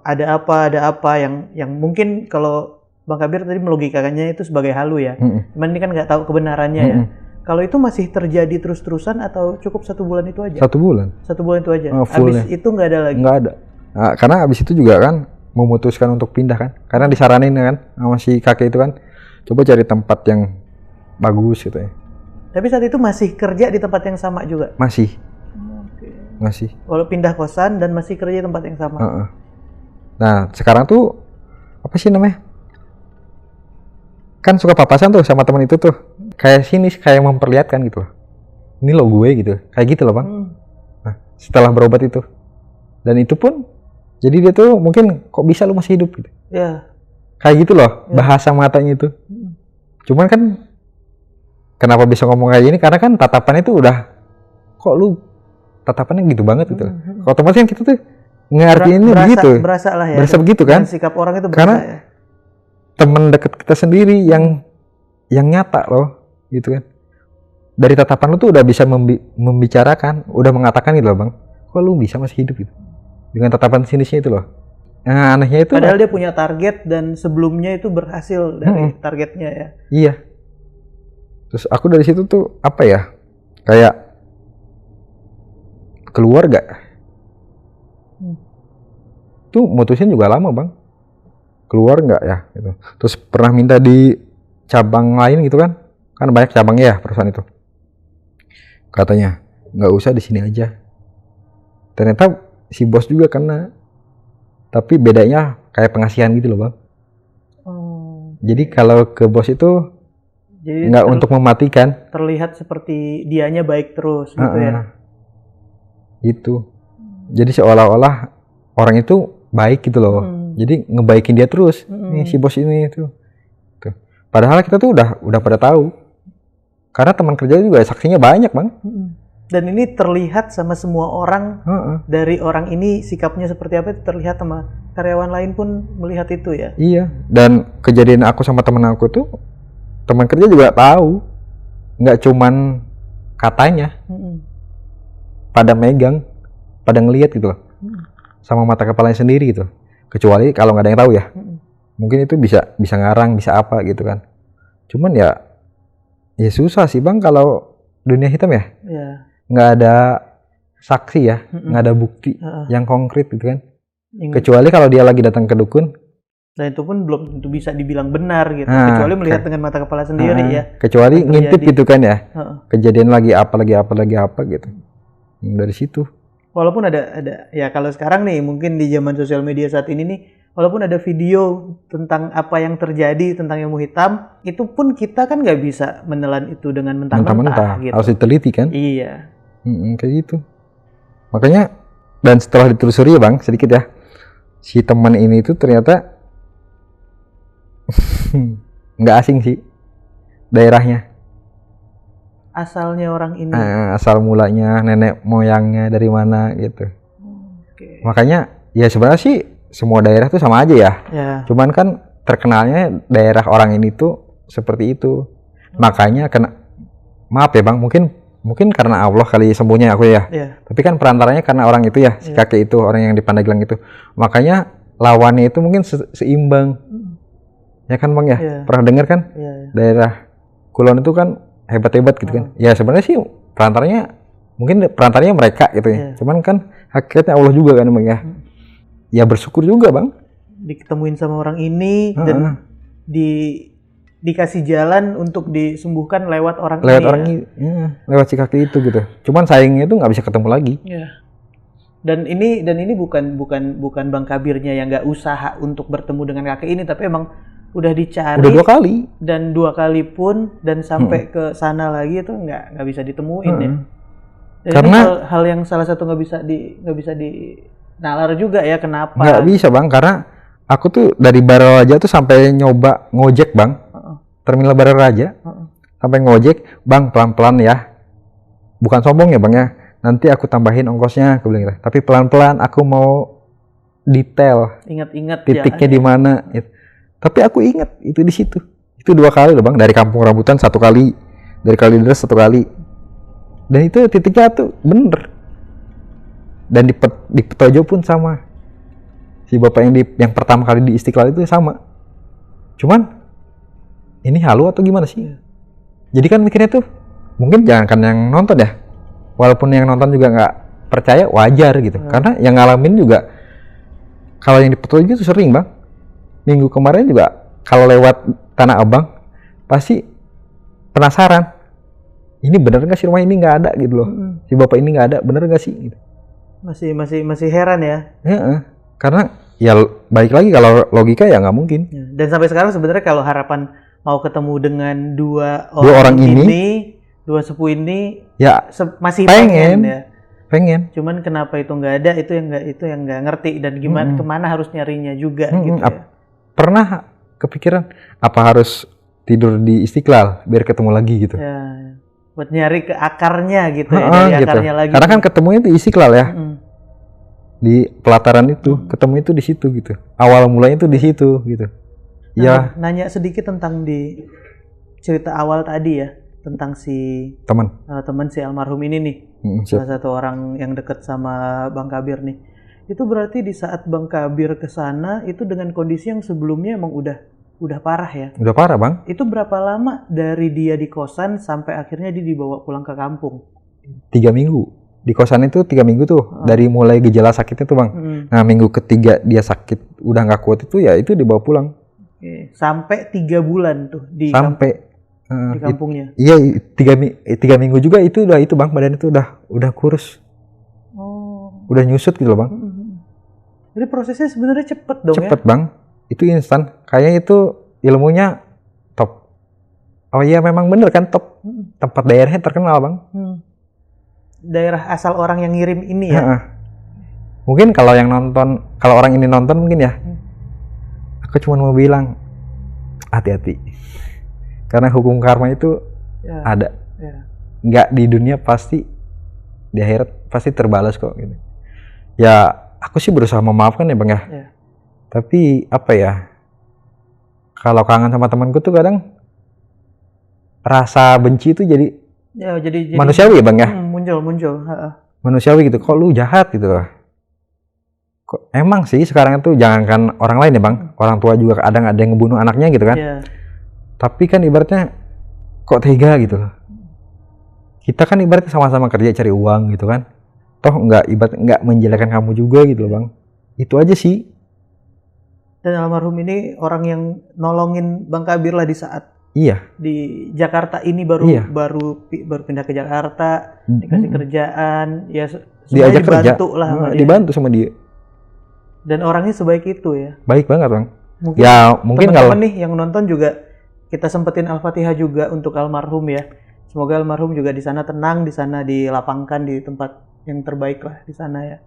Speaker 2: ada apa yang mungkin kalau Bang Kabir tadi melogikakannya itu sebagai halu ya. Cuman ini kan nggak tahu kebenarannya ya. Kalau itu masih terjadi terus-terusan atau cukup 1 bulan itu aja?
Speaker 1: 1 bulan.
Speaker 2: 1 bulan itu aja?
Speaker 1: Abis
Speaker 2: itu nggak ada lagi?
Speaker 1: Nggak ada. Nah, karena abis itu juga kan memutuskan untuk pindah kan. Karena disaranin kan sama si kakek itu kan. Coba cari tempat yang bagus gitu ya.
Speaker 2: Tapi saat itu masih kerja di tempat yang sama juga?
Speaker 1: Masih. Masih.
Speaker 2: Kalau pindah kosan dan masih kerja di tempat yang sama?
Speaker 1: Nah sekarang tuh apa sih namanya? Kan suka papasan tuh sama teman itu tuh. Kayak sini kayak memperlihatkan gitu loh. Ini lo gue gitu. Kayak gitu loh bang. Nah setelah berobat itu. Dan itu pun jadi dia tuh mungkin kok bisa lu masih hidup gitu.
Speaker 2: Ya.
Speaker 1: Kayak gitu loh bahasa matanya itu. Cuman kan kenapa bisa ngomong kayak gini? Karena kan tatapannya tuh udah kok lu tatapannya gitu banget gitu. Kalau otomatis kan kita tuh ngertiinnya begitu.
Speaker 2: Berasa lah ya.
Speaker 1: Berasa begitu kan?
Speaker 2: Dan sikap orang itu berasa.
Speaker 1: Karena
Speaker 2: ya.
Speaker 1: Temen deket kita sendiri yang nyata loh gitu kan. Dari tatapan lu tuh udah bisa membicarakan, udah mengatakan gitu loh bang. Kok lu bisa masih hidup gitu? Dengan tatapan sinisnya itu loh. Nah anehnya itu.
Speaker 2: Padahal dia punya target dan sebelumnya itu berhasil dari targetnya ya.
Speaker 1: Iya. Terus aku dari situ tuh apa ya? Kayak keluarga. Tuh mutusin juga lama bang. Keluar nggak ya? Gitu. Terus pernah minta di cabang lain gitu kan? Kan banyak cabangnya ya perusahaan itu. Katanya nggak usah di sini aja. Ternyata si bos juga kena. Tapi bedanya kayak pengasihan gitu loh bang. Jadi kalau ke bos itu nggak untuk mematikan.
Speaker 2: Terlihat seperti dianya baik terus gitu ya.
Speaker 1: Itu. Jadi seolah-olah orang itu baik gitu loh. Jadi ngebaikin dia terus. Nih si bos ini tuh. Padahal kita tuh udah pada tahu. Karena teman kerja juga saksinya banyak bang.
Speaker 2: Dan ini terlihat sama semua orang. Dari orang ini sikapnya seperti apa itu terlihat sama karyawan lain pun melihat itu ya.
Speaker 1: Iya. Dan kejadian aku sama teman aku tuh teman kerja juga tahu. Nggak cuman katanya. Pada megang, pada ngelihat gitu loh. Sama mata kepalanya sendiri gitu. Kecuali kalau nggak ada yang tahu ya. Mungkin itu bisa ngarang, bisa apa gitu kan. Cuman ya susah sih bang kalau dunia hitam ya. Nggak ada saksi ya, nggak ada bukti yang konkret gitu kan. Kecuali kalau dia lagi datang ke dukun.
Speaker 2: Dan itu pun belum tentu bisa dibilang benar gitu. Kecuali melihat dengan mata kepala sendiri ya.
Speaker 1: Kecuali ngintip gitu kan ya. Kejadian lagi apa gitu. Dari situ.
Speaker 2: Walaupun ada ya kalau sekarang nih mungkin di zaman sosial media saat ini nih, walaupun ada video tentang apa yang terjadi tentang ilmu hitam, itu pun kita kan nggak bisa menelan itu dengan mentah-mentah gitu.
Speaker 1: Harus diteliti kan?
Speaker 2: Iya.
Speaker 1: Kayak gitu. Makanya dan setelah ditelusuri ya bang sedikit ya, si teman ini tuh ternyata nggak asing sih daerahnya.
Speaker 2: Asalnya orang ini.
Speaker 1: Asal mulanya nenek moyangnya dari mana gitu. Makanya ya sebenarnya sih semua daerah tuh sama aja ya. Cuman kan terkenalnya daerah orang ini tuh seperti itu. Makanya maaf ya bang, mungkin karena Allah kali sembuhnya aku ya. Tapi kan perantaranya karena orang itu ya, si kakek itu, orang yang di Pandeglang itu. Makanya lawannya itu mungkin seimbang. Ya kan bang ya? Pernah dengar kan? Daerah Kulon itu kan hebat-hebat gitu kan. Ya sebenarnya sih perantaranya mereka gitu ya. Cuman kan hakikatnya Allah juga kan bang ya. Ya bersyukur juga bang.
Speaker 2: Diketemuin sama orang ini dan dikasih jalan untuk disembuhkan lewat orang ini.
Speaker 1: Lewat si kakek itu gitu. Cuman sayangnya itu nggak bisa ketemu lagi.
Speaker 2: Dan ini bukan Bang Kabirnya yang nggak usaha untuk bertemu dengan kakek ini, tapi emang udah dicari.
Speaker 1: Udah 2 kali.
Speaker 2: Dan 2 kali pun dan sampai ke sana lagi itu nggak bisa ditemuin ya. Dan
Speaker 1: karena
Speaker 2: ini hal yang salah satu nggak bisa dinalar juga ya kenapa?
Speaker 1: Nggak bisa Bang, karena aku tuh dari Bararaja tuh sampai nyoba ngojek Bang, terminal Bararaja, sampai ngojek, Bang pelan-pelan ya, bukan sombong ya Bang ya. Nanti aku tambahin ongkosnya, aku bilang gitu. Tapi pelan-pelan, aku mau detail.
Speaker 2: Ingat-ingat
Speaker 1: titiknya di mana. Tapi aku ingat itu di situ. Itu 2 kali loh Bang, dari Kampung Rambutan 1 kali, dari Kalideres 1 kali. Dan itu titiknya tuh bener. Dan di Petojo pun sama. Si bapak yang pertama kali di Istiqlal itu sama. Cuman ini halu atau gimana sih? Jadi kan mikirnya tuh mungkin jangankan yang nonton ya. Walaupun yang nonton juga nggak percaya, wajar gitu. Karena yang ngalamin juga, kalau yang di Petojo itu sering Bang. Minggu kemarin juga kalau lewat Tanah Abang pasti penasaran. Ini bener nggak sih rumah ini nggak ada gitu loh. Si bapak ini nggak ada, bener nggak sih? Gitu.
Speaker 2: Masih heran ya.
Speaker 1: Karena ya balik lagi kalau logika ya nggak mungkin.
Speaker 2: Dan sampai sekarang sebenarnya kalau harapan mau ketemu dengan dua
Speaker 1: orang ini,
Speaker 2: 2 sepuh ini
Speaker 1: ya
Speaker 2: masih
Speaker 1: pengen
Speaker 2: ya.
Speaker 1: Pengen.
Speaker 2: Cuman kenapa itu nggak ada, itu yang nggak ngerti, dan gimana kemana harus nyarinya juga gitu ya.
Speaker 1: Pernah kepikiran apa harus tidur di Istiqlal biar ketemu lagi gitu.
Speaker 2: Ya, buat nyari ke akarnya gitu ya, dari
Speaker 1: gitu.
Speaker 2: akarnya lagi.
Speaker 1: Karena kan ketemunya di Istiqlal ya. Di pelataran itu, ketemu itu di situ gitu. Awal mulanya itu di situ gitu.
Speaker 2: Nah, nanya sedikit tentang di cerita awal tadi ya, tentang si teman si almarhum ini nih, salah satu orang yang dekat sama Bang Kabir nih. Itu berarti di saat Bang Kabir ke sana itu dengan kondisi yang sebelumnya emang udah parah ya?
Speaker 1: Udah parah Bang.
Speaker 2: Itu berapa lama dari dia di kosan sampai akhirnya dia dibawa pulang ke kampung?
Speaker 1: 3 minggu. Di kosan itu 3 minggu tuh, dari mulai gejala sakitnya tuh Bang. Nah minggu ketiga dia sakit udah nggak kuat itu ya itu dibawa pulang.
Speaker 2: Sampai 3 bulan tuh di kampungnya.
Speaker 1: Iya, 3 minggu juga itu udah itu Bang, badan itu udah kurus. Udah nyusut gitu loh Bang.
Speaker 2: Jadi prosesnya sebenarnya cepet dong
Speaker 1: cepet Bang, itu instan. Kayaknya itu ilmunya top. Oh iya memang bener kan top. Tempat daerahnya terkenal Bang.
Speaker 2: Daerah asal orang yang ngirim ini ya.
Speaker 1: Mungkin kalau orang ini nonton mungkin ya. Aku cuma mau bilang hati-hati. Karena hukum karma itu ada. Nggak di dunia pasti, di akhirat pasti terbalas kok gitu. Ya aku sih berusaha memaafkan ya Bang ya. Tapi apa ya, kalau kangen sama temanku tuh kadang rasa benci itu jadi manusiawi ya Bang ya.
Speaker 2: Muncul.
Speaker 1: Manusiawi gitu, kok lu jahat gitu loh. Kok emang sih sekarang itu jangankan orang lain ya Bang, orang tua juga kadang ada yang ngebunuh anaknya gitu kan. Tapi kan ibaratnya kok tega gitu loh. Kita kan ibaratnya sama-sama kerja cari uang gitu kan. Toh nggak menjelekkan kamu juga gitu loh Bang. Itu aja sih.
Speaker 2: Dan almarhum ini orang yang nolongin Bang Kabir lah di saat di Jakarta ini baru pindah ke Jakarta, dikasih kerjaan, ya
Speaker 1: diajak
Speaker 2: dibantu
Speaker 1: kerja,
Speaker 2: lah sama dia.
Speaker 1: Dibantu sama dia.
Speaker 2: Dan orangnya sebaik itu ya.
Speaker 1: Baik banget Bang.
Speaker 2: Mungkin teman-teman nih yang nonton juga kita sempetin Al-Fatihah juga untuk almarhum ya. Semoga almarhum juga di sana tenang, di sana dilapangkan di tempat yang terbaik lah di sana ya.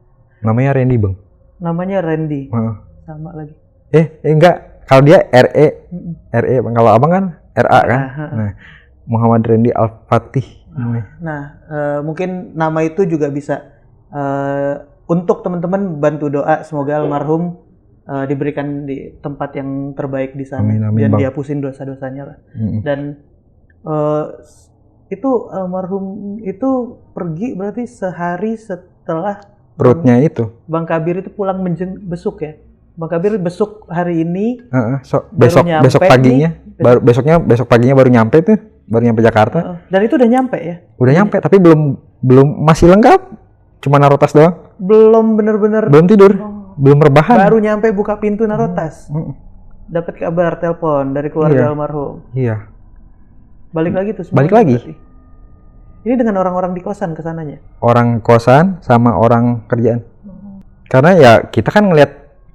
Speaker 1: Namanya Randy Bang.
Speaker 2: Namanya Randy. Sama lagi.
Speaker 1: Enggak. Kalau dia RE Bang. Kalau abang kan RA kan. Nah, Muhammad Randy Al-Fatih.
Speaker 2: Nah, mungkin nama itu juga bisa untuk teman-teman bantu doa semoga almarhum diberikan di tempat yang terbaik di sana.
Speaker 1: Amin,
Speaker 2: dan
Speaker 1: Bang.
Speaker 2: dihapusin dosa-dosanya lah. Dan itu almarhum itu pergi berarti sehari setelah
Speaker 1: perutnya itu
Speaker 2: Bang Kabir itu pulang besuk ya. Bang Kabir besuk hari ini.
Speaker 1: Besok paginya besok paginya baru nyampe Jakarta.
Speaker 2: Dan itu udah nyampe ya?
Speaker 1: Udah nyampe tapi belum masih lengkap. Cuma naruh tas doang.
Speaker 2: Belum bener-bener.
Speaker 1: Belum tidur. Belum rebahan.
Speaker 2: Baru nyampe buka pintu naruh tas. Dapat kabar telepon dari keluarga almarhum.
Speaker 1: Iya.
Speaker 2: Balik lagi tuh.
Speaker 1: Balik lagi.
Speaker 2: Berarti. Ini dengan orang-orang di kosan kesananya?
Speaker 1: Orang kosan sama orang kerjaan. Karena ya kita kan ngelihat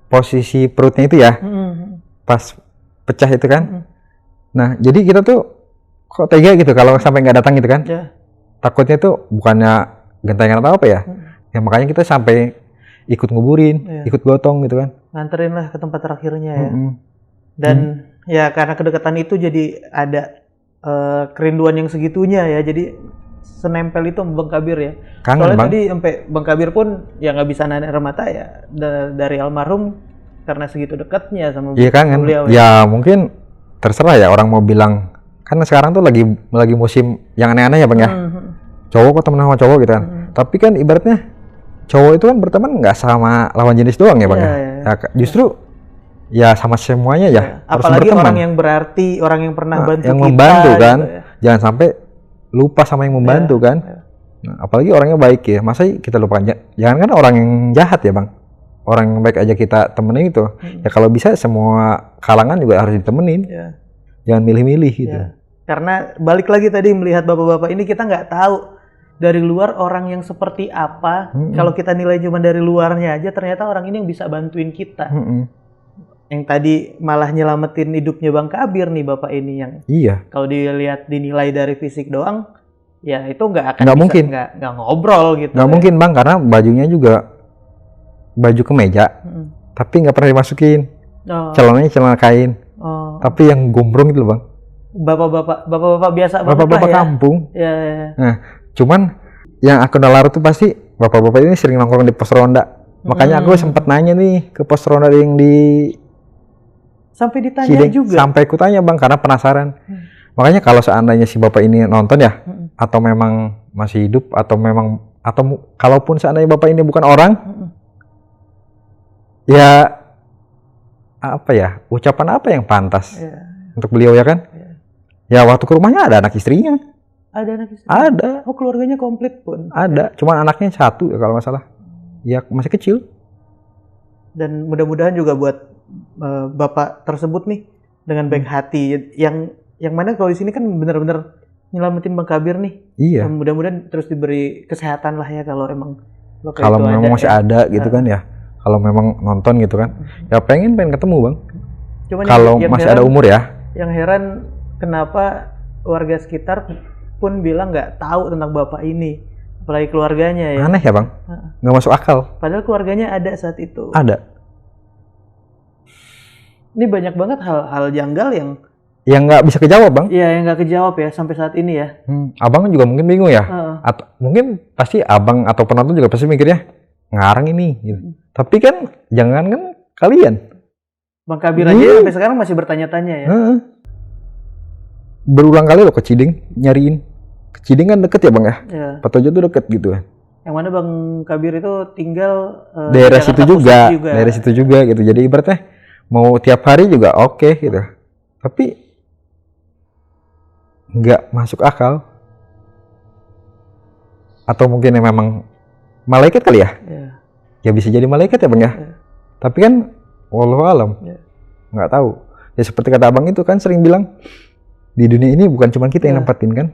Speaker 1: posisi perutnya itu ya, pas pecah itu kan. Nah, jadi kita tuh kok tega gitu kalau sampai nggak datang gitu kan. Takutnya tuh bukannya gentengan atau apa ya. Ya makanya kita sampai ikut nguburin, ikut gotong gitu kan.
Speaker 2: Nganterin lah ke tempat terakhirnya ya. Dan ya karena kedekatan itu jadi ada kerinduan yang segitunya ya. Jadi senempel itu Bang Kabir ya.
Speaker 1: Kangen,
Speaker 2: soalnya
Speaker 1: Bang.
Speaker 2: tadi sampai Bang Kabir pun ya nggak bisa nahan air mata ya dari almarhum karena segitu dekatnya sama
Speaker 1: kangen.
Speaker 2: beliau.
Speaker 1: Ya mungkin terserah ya orang mau bilang, kan sekarang tuh lagi musim yang aneh-aneh ya Bang ya. Cowok kok temen sama cowok gitu kan. Tapi kan ibaratnya cowok itu kan berteman nggak sama lawan jenis doang ya Bang ya. Justru ya sama semuanya ya. Harus
Speaker 2: Apalagi
Speaker 1: berteman.
Speaker 2: orang yang berarti, orang yang pernah bantu
Speaker 1: yang
Speaker 2: kita.
Speaker 1: membantu kan.
Speaker 2: Gitu ya.
Speaker 1: Jangan sampai lupa sama yang membantu kan. Nah, apalagi orangnya baik ya. Masa kita lupa? Jangan kan orang yang jahat ya Bang. Orang yang baik aja kita temenin itu. Ya kalau bisa semua kalangan juga harus ditemenin. Jangan milih-milih gitu.
Speaker 2: Karena balik lagi tadi melihat bapak-bapak ini kita nggak tahu dari luar orang yang seperti apa. Kalau kita nilai cuma dari luarnya aja, ternyata orang ini yang bisa bantuin kita. Yang tadi malah nyelamatin hidupnya Bang Kabir nih bapak ini yang. Kalau dilihat dinilai dari fisik doang, ya itu nggak akan bisa nggak ngobrol gitu.
Speaker 1: Nggak mungkin Bang, karena bajunya juga baju kemeja, tapi nggak pernah dimasukin. Celananya celana kain, tapi yang gombrong itu loh Bang.
Speaker 2: Bapak-bapak biasa banget
Speaker 1: bapak-bapak
Speaker 2: lah ya.
Speaker 1: Kampung. Nah, cuman yang aku nalar tuh pasti bapak-bapak ini sering nongkrong di pos ronda. Makanya aku sempat nanya nih ke pos ronda yang di
Speaker 2: sampai ditanya
Speaker 1: Cideng,
Speaker 2: juga.
Speaker 1: Sampai aku tanya Bang karena penasaran. Makanya kalau seandainya si bapak ini nonton ya, atau memang masih hidup atau kalaupun seandainya bapak ini bukan orang, ya apa ya, ucapan apa yang pantas untuk beliau ya kan? Ya waktu ke rumahnya ada anak istrinya.
Speaker 2: Ada anak istri?
Speaker 1: Ada.
Speaker 2: Oh keluarganya komplit pun?
Speaker 1: Ada, cuman anaknya satu ya kalau nggak salah. Ya masih kecil.
Speaker 2: Dan mudah-mudahan juga buat bapak tersebut nih dengan baik hati. Yang mana kalau di sini kan benar-benar nyelamatin Bang Kabir nih.
Speaker 1: Iya.
Speaker 2: Mudah-mudahan terus diberi kesehatan lah ya kalau emang
Speaker 1: kalau memang masih ada gitu kan ya. Kalau memang nonton gitu kan. Ya pengen ketemu Bang.
Speaker 2: Cuman
Speaker 1: kalau masih ada umur ya.
Speaker 2: Yang heran kenapa warga sekitar pun bilang nggak tahu tentang bapak ini, apalagi keluarganya ya.
Speaker 1: Aneh ya Bang, nggak masuk akal.
Speaker 2: Padahal keluarganya ada saat itu.
Speaker 1: Ada.
Speaker 2: Ini banyak banget hal-hal janggal
Speaker 1: yang nggak bisa kejawab Bang.
Speaker 2: Iya, yang nggak kejawab ya sampai saat ini ya.
Speaker 1: Abang juga mungkin bingung ya. Atau mungkin pasti abang atau penonton juga pasti mikirnya ngarang ini. Gitu. Tapi kan jangan kan kalian.
Speaker 2: Bang Kabir aja sampai sekarang masih bertanya-tanya ya.
Speaker 1: Berulang kali loh ke Cideng nyariin. Ke Cideng kan deket ya Bang ya? Patojo tuh deket gitu kan.
Speaker 2: Yang mana Bang Kabir itu tinggal
Speaker 1: daerah situ juga. Daerah situ juga gitu. Jadi ibaratnya mau tiap hari juga oke gitu. Tapi nggak masuk akal. Atau mungkin memang malaikat kali ya? Ya bisa jadi malaikat ya Bang ya? Tapi kan wallahu alam. Nggak tahu. Ya seperti kata abang itu kan sering bilang di dunia ini bukan cuma kita yang nempatin kan.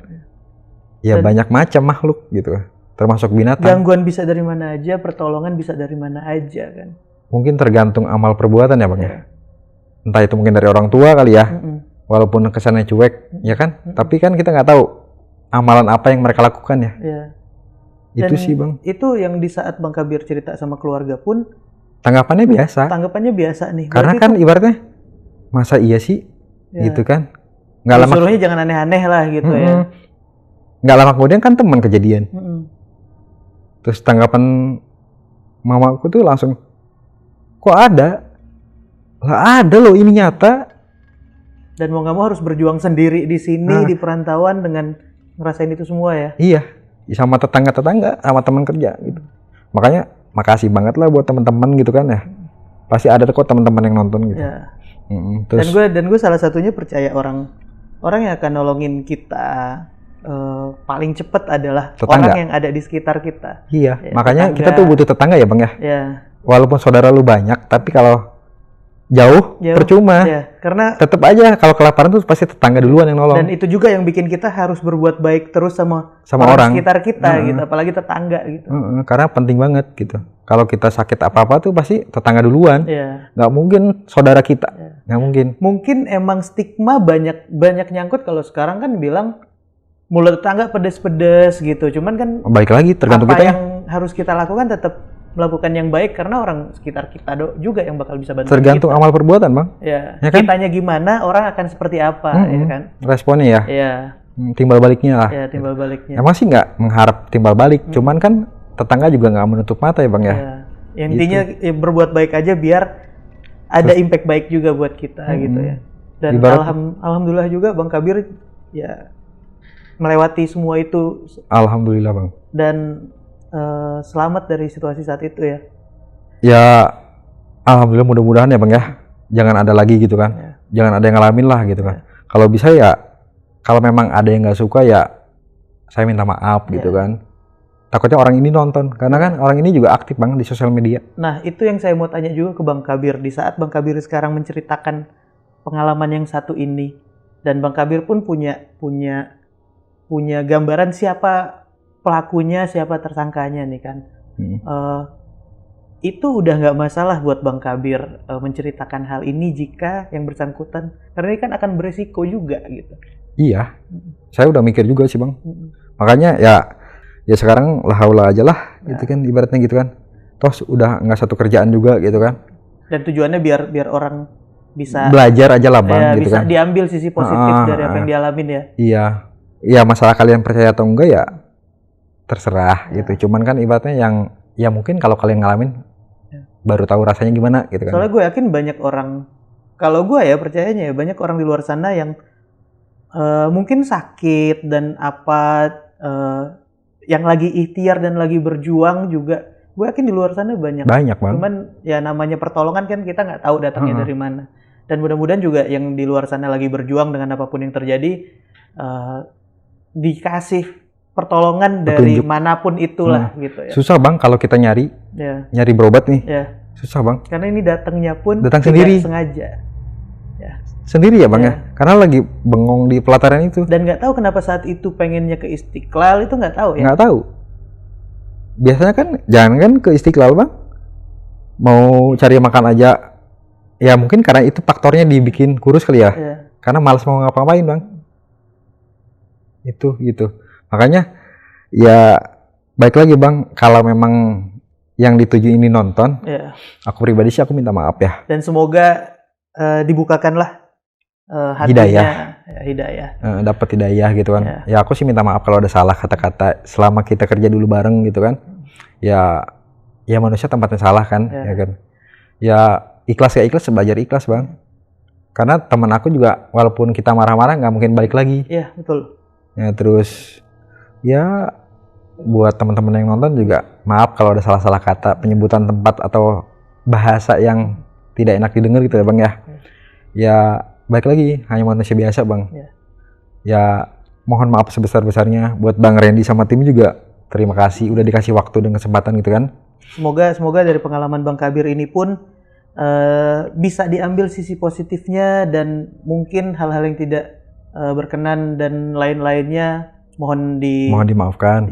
Speaker 1: Ya banyak macam makhluk gitu. Termasuk binatang.
Speaker 2: Gangguan bisa dari mana aja, pertolongan bisa dari mana aja kan.
Speaker 1: Mungkin tergantung amal perbuatan ya Bang ya. Entah itu mungkin dari orang tua kali ya. Walaupun kesannya cuek, ya kan? Tapi kan kita nggak tahu amalan apa yang mereka lakukan ya. Itu sih Bang.
Speaker 2: Itu yang di saat Bang Kabir cerita sama keluarga pun
Speaker 1: tanggapannya biasa.
Speaker 2: Tanggapannya biasa nih.
Speaker 1: Karena kan ibaratnya masa iya sih gitu kan.
Speaker 2: Nggak lama. Suruhnya jangan aneh-aneh lah gitu ya.
Speaker 1: Nggak lama kemudian kan teman kejadian. Terus tanggapan mamaku tuh langsung, kok ada? Lah ada loh, ini nyata.
Speaker 2: Dan mau nggak mau harus berjuang sendiri di sini di perantauan dengan ngerasain itu semua ya.
Speaker 1: Iya, sama tetangga-tetangga, sama teman kerja gitu. Makanya makasih banget lah buat teman-teman gitu kan ya. Pasti ada kok teman-teman yang nonton gitu. Terus,
Speaker 2: dan gue salah satunya percaya orang yang akan nolongin kita paling cepat adalah tetangga. Orang yang ada di sekitar kita.
Speaker 1: Iya, makanya tetangga. Kita tuh butuh tetangga ya Bang ya. Walaupun saudara lu banyak, tapi kalau jauh percuma.
Speaker 2: Karena
Speaker 1: tetap aja kalau kelaparan tuh pasti tetangga duluan yang nolong.
Speaker 2: Dan itu juga yang bikin kita harus berbuat baik terus sama orang sekitar kita gitu, apalagi tetangga gitu.
Speaker 1: Karena penting banget gitu. Kalau kita sakit apa-apa tuh pasti tetangga duluan. Nggak mungkin saudara kita. Nggak mungkin.
Speaker 2: Mungkin emang stigma banyak nyangkut kalau sekarang kan bilang mulut tetangga pedes-pedes gitu. Cuman kan
Speaker 1: balik lagi tergantung kita
Speaker 2: yang harus kita lakukan tetap melakukan yang baik karena orang sekitar kita juga yang bakal bisa bantu.
Speaker 1: Tergantung amal perbuatan, Bang.
Speaker 2: Ya kan? Kitanya gimana, orang akan seperti apa, ya kan?
Speaker 1: Responnya ya.
Speaker 2: Iya.
Speaker 1: Timbal baliknya lah.
Speaker 2: Ya, timbal baliknya.
Speaker 1: Emang sih nggak mengharap timbal balik, cuman kan tetangga juga nggak menutup mata ya, Bang ya.
Speaker 2: Ya intinya ya, berbuat baik aja biar ada impact baik juga buat kita gitu ya. Dan alhamdulillah juga Bang Kabir ya melewati semua itu.
Speaker 1: Alhamdulillah, Bang.
Speaker 2: Dan selamat dari situasi saat itu ya.
Speaker 1: Ya alhamdulillah, mudah-mudahan ya Bang ya. Jangan ada lagi gitu kan. Jangan ada yang ngalamin lah gitu kan. Kalau bisa ya, kalau memang ada yang nggak suka ya saya minta maaf gitu kan. Takutnya orang ini nonton, karena kan orang ini juga aktif Bang di sosial media.
Speaker 2: Nah itu yang saya mau tanya juga ke Bang Kabir. Di saat Bang Kabir sekarang menceritakan pengalaman yang satu ini, dan Bang Kabir pun punya gambaran siapa pelakunya, siapa tersangkanya nih kan. Itu udah nggak masalah buat Bang Kabir menceritakan hal ini jika yang bersangkutan, karena ini kan akan beresiko juga gitu.
Speaker 1: Iya, saya udah mikir juga sih Bang. Makanya ya sekarang lahaula aja lah, gitu kan, ibaratnya gitu kan. Toh udah nggak satu kerjaan juga gitu kan.
Speaker 2: Dan tujuannya biar orang bisa
Speaker 1: belajar aja lah Bang, gitu
Speaker 2: bisa
Speaker 1: kan.
Speaker 2: diambil sisi positif dari apa yang dialamin ya.
Speaker 1: Iya, masalah kalian percaya atau enggak ya terserah gitu. Cuman kan ibaratnya yang ya mungkin kalau kalian ngalamin baru tahu rasanya gimana gitu kan.
Speaker 2: Soalnya gue yakin banyak orang, kalau gue ya percayanya ya banyak orang di luar sana yang mungkin sakit dan yang lagi ikhtiar dan lagi berjuang juga. Gue yakin di luar sana banyak Bang. Cuman ya namanya pertolongan kan kita nggak tahu datangnya dari mana. Dan mudah-mudahan juga yang di luar sana lagi berjuang dengan apapun yang terjadi dikasih pertolongan dari manapun itulah gitu ya.
Speaker 1: Susah Bang kalau kita nyari berobat nih. Susah Bang.
Speaker 2: Karena ini datang
Speaker 1: sendiri.
Speaker 2: Sengaja.
Speaker 1: Sendiri ya Bang ya. Karena lagi bengong di pelataran itu.
Speaker 2: Dan nggak tahu kenapa saat itu pengennya ke Istiqlal, itu nggak tahu ya.
Speaker 1: Nggak tahu. Biasanya kan jangan kan ke Istiqlal Bang. Mau cari makan aja. Ya mungkin karena itu faktornya dibikin kurus kali ya. Karena malas mau ngapa-ngapain Bang. Itu gitu. Makanya ya baik lagi Bang, kalau memang yang dituju ini nonton, aku pribadi sih aku minta maaf ya.
Speaker 2: Dan semoga dibukakanlah hatinya, hidayah.
Speaker 1: Dapat hidayah gitu kan. Ya aku sih minta maaf kalau ada salah kata-kata selama kita kerja dulu bareng gitu kan. Ya manusia tempatnya salah kan, ya kan. Ya ikhlas ya ikhlas, belajar ikhlas Bang. Karena teman aku juga walaupun kita marah-marah nggak mungkin balik lagi.
Speaker 2: Iya, betul.
Speaker 1: Ya terus ya buat teman-teman yang nonton juga maaf kalau ada salah-salah kata, penyebutan tempat atau bahasa yang tidak enak didengar gitu ya Bang ya. Ya baik lagi, hanya manusia biasa Bang. Ya mohon maaf sebesar-besarnya buat Bang Randy sama tim juga. Terima kasih udah dikasih waktu dan kesempatan gitu kan.
Speaker 2: Semoga dari pengalaman Bang Kabir ini pun bisa diambil sisi positifnya, dan mungkin hal-hal yang tidak berkenan dan lain-lainnya mohon dimaafkan,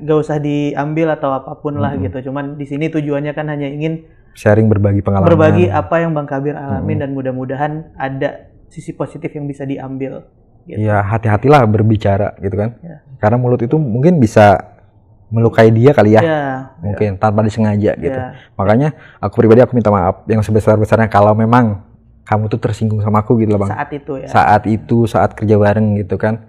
Speaker 2: gak usah diambil atau apapun lah gitu. Cuman di sini tujuannya kan hanya ingin
Speaker 1: sharing, berbagi pengalaman,
Speaker 2: berbagi apa yang Bang Kabir alamin, dan mudah-mudahan ada sisi positif yang bisa diambil. Gitu.
Speaker 1: Ya hati-hatilah berbicara gitu kan, karena mulut itu mungkin bisa melukai dia kali ya, mungkin tanpa disengaja gitu. Makanya aku pribadi aku minta maaf yang sebesar-besarnya kalau memang kamu tuh tersinggung sama aku gitu loh Bang. Saat kerja bareng gitu kan.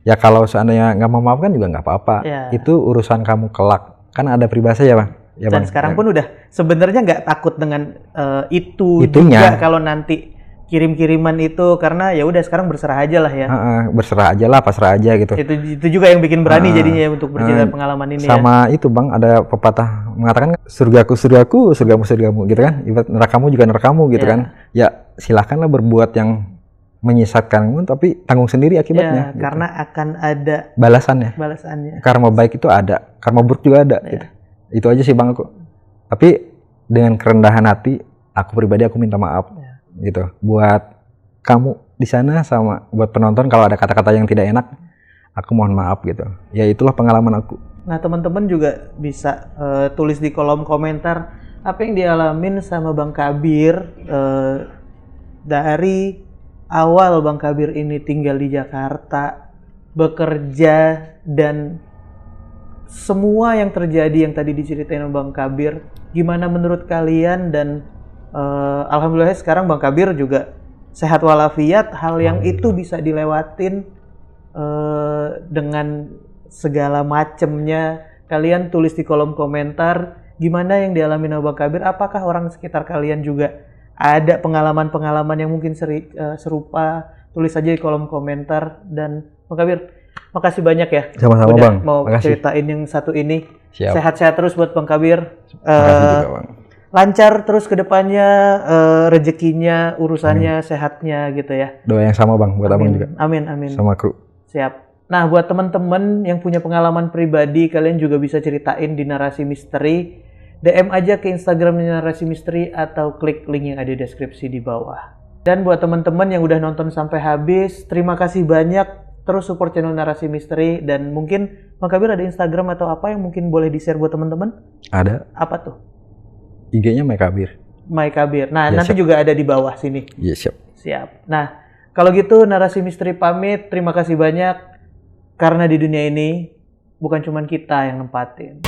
Speaker 1: Ya kalau seandainya nggak mau maafkan juga nggak apa-apa. Itu urusan kamu kelak. Kan ada peribahasa ya Bang. Ya,
Speaker 2: dan
Speaker 1: Bang.
Speaker 2: Sekarang pun udah sebenarnya nggak takut dengan itunya juga kalau nanti kirim-kiriman itu, karena ya udah sekarang berserah aja lah ya.
Speaker 1: Berserah aja lah, pasrah aja gitu.
Speaker 2: Itu juga yang bikin berani jadinya ya untuk bercerita pengalaman ini.
Speaker 1: Sama itu Bang, ada pepatah mengatakan surgaku, surgamu gitu kan. Ibarat nerakamu juga nerakamu gitu kan. Ya silakanlah berbuat yang menyesatkanmu, tapi tanggung sendiri akibatnya.
Speaker 2: Gitu. Karena akan ada
Speaker 1: balasannya. Karma baik itu ada, karma buruk juga ada. Gitu. Itu aja sih Bang aku. Tapi dengan kerendahan hati, aku pribadi aku minta maaf. Gitu buat kamu di sana, sama buat penonton kalau ada kata-kata yang tidak enak, aku mohon maaf gitu. Ya itulah pengalaman aku.
Speaker 2: Nah, teman-teman juga bisa tulis di kolom komentar apa yang dialamin sama Bang Kabir dari awal Bang Kabir ini tinggal di Jakarta, bekerja, dan semua yang terjadi yang tadi diceritain sama Bang Kabir. Gimana menurut kalian? Dan alhamdulillah sekarang Bang Kabir juga sehat walafiat, hal yang itu bisa dilewatin dengan segala macemnya. Kalian tulis di kolom komentar gimana yang dialami sama Bang Kabir. Apakah orang sekitar kalian juga ada pengalaman-pengalaman yang mungkin serupa? Tulis aja di kolom komentar. Dan Bang Kabir, makasih banyak ya.
Speaker 1: Sama-sama Bang.
Speaker 2: Mau
Speaker 1: makasih.
Speaker 2: ceritain yang satu ini.
Speaker 1: Siap.
Speaker 2: Sehat-sehat terus buat Bang Kabir.
Speaker 1: Makasih juga Bang.
Speaker 2: Lancar terus ke depannya, rezekinya, urusannya, sehatnya gitu ya.
Speaker 1: Doa yang sama Bang buat Abang juga.
Speaker 2: Amin, amin.
Speaker 1: Sama kru.
Speaker 2: Siap. Nah, buat teman-teman yang punya pengalaman pribadi, kalian juga bisa ceritain di Narasi Misteri. DM aja ke Instagram Narasi Misteri atau klik link yang ada di deskripsi di bawah. Dan buat teman-teman yang udah nonton sampai habis, terima kasih banyak. Terus support channel Narasi Misteri. Dan mungkin Bang Kabir ada Instagram atau apa yang mungkin boleh di-share buat teman-teman?
Speaker 1: Ada.
Speaker 2: Apa tuh?
Speaker 1: IG-nya My Kabir.
Speaker 2: My Kabir. Nah,
Speaker 1: Ya,
Speaker 2: nanti
Speaker 1: siap.
Speaker 2: juga ada di bawah sini.
Speaker 1: Iya siap.
Speaker 2: Siap. Nah, kalau gitu Narasi Misteri pamit. Terima kasih banyak. Karena di dunia ini bukan cuma kita yang nempatin.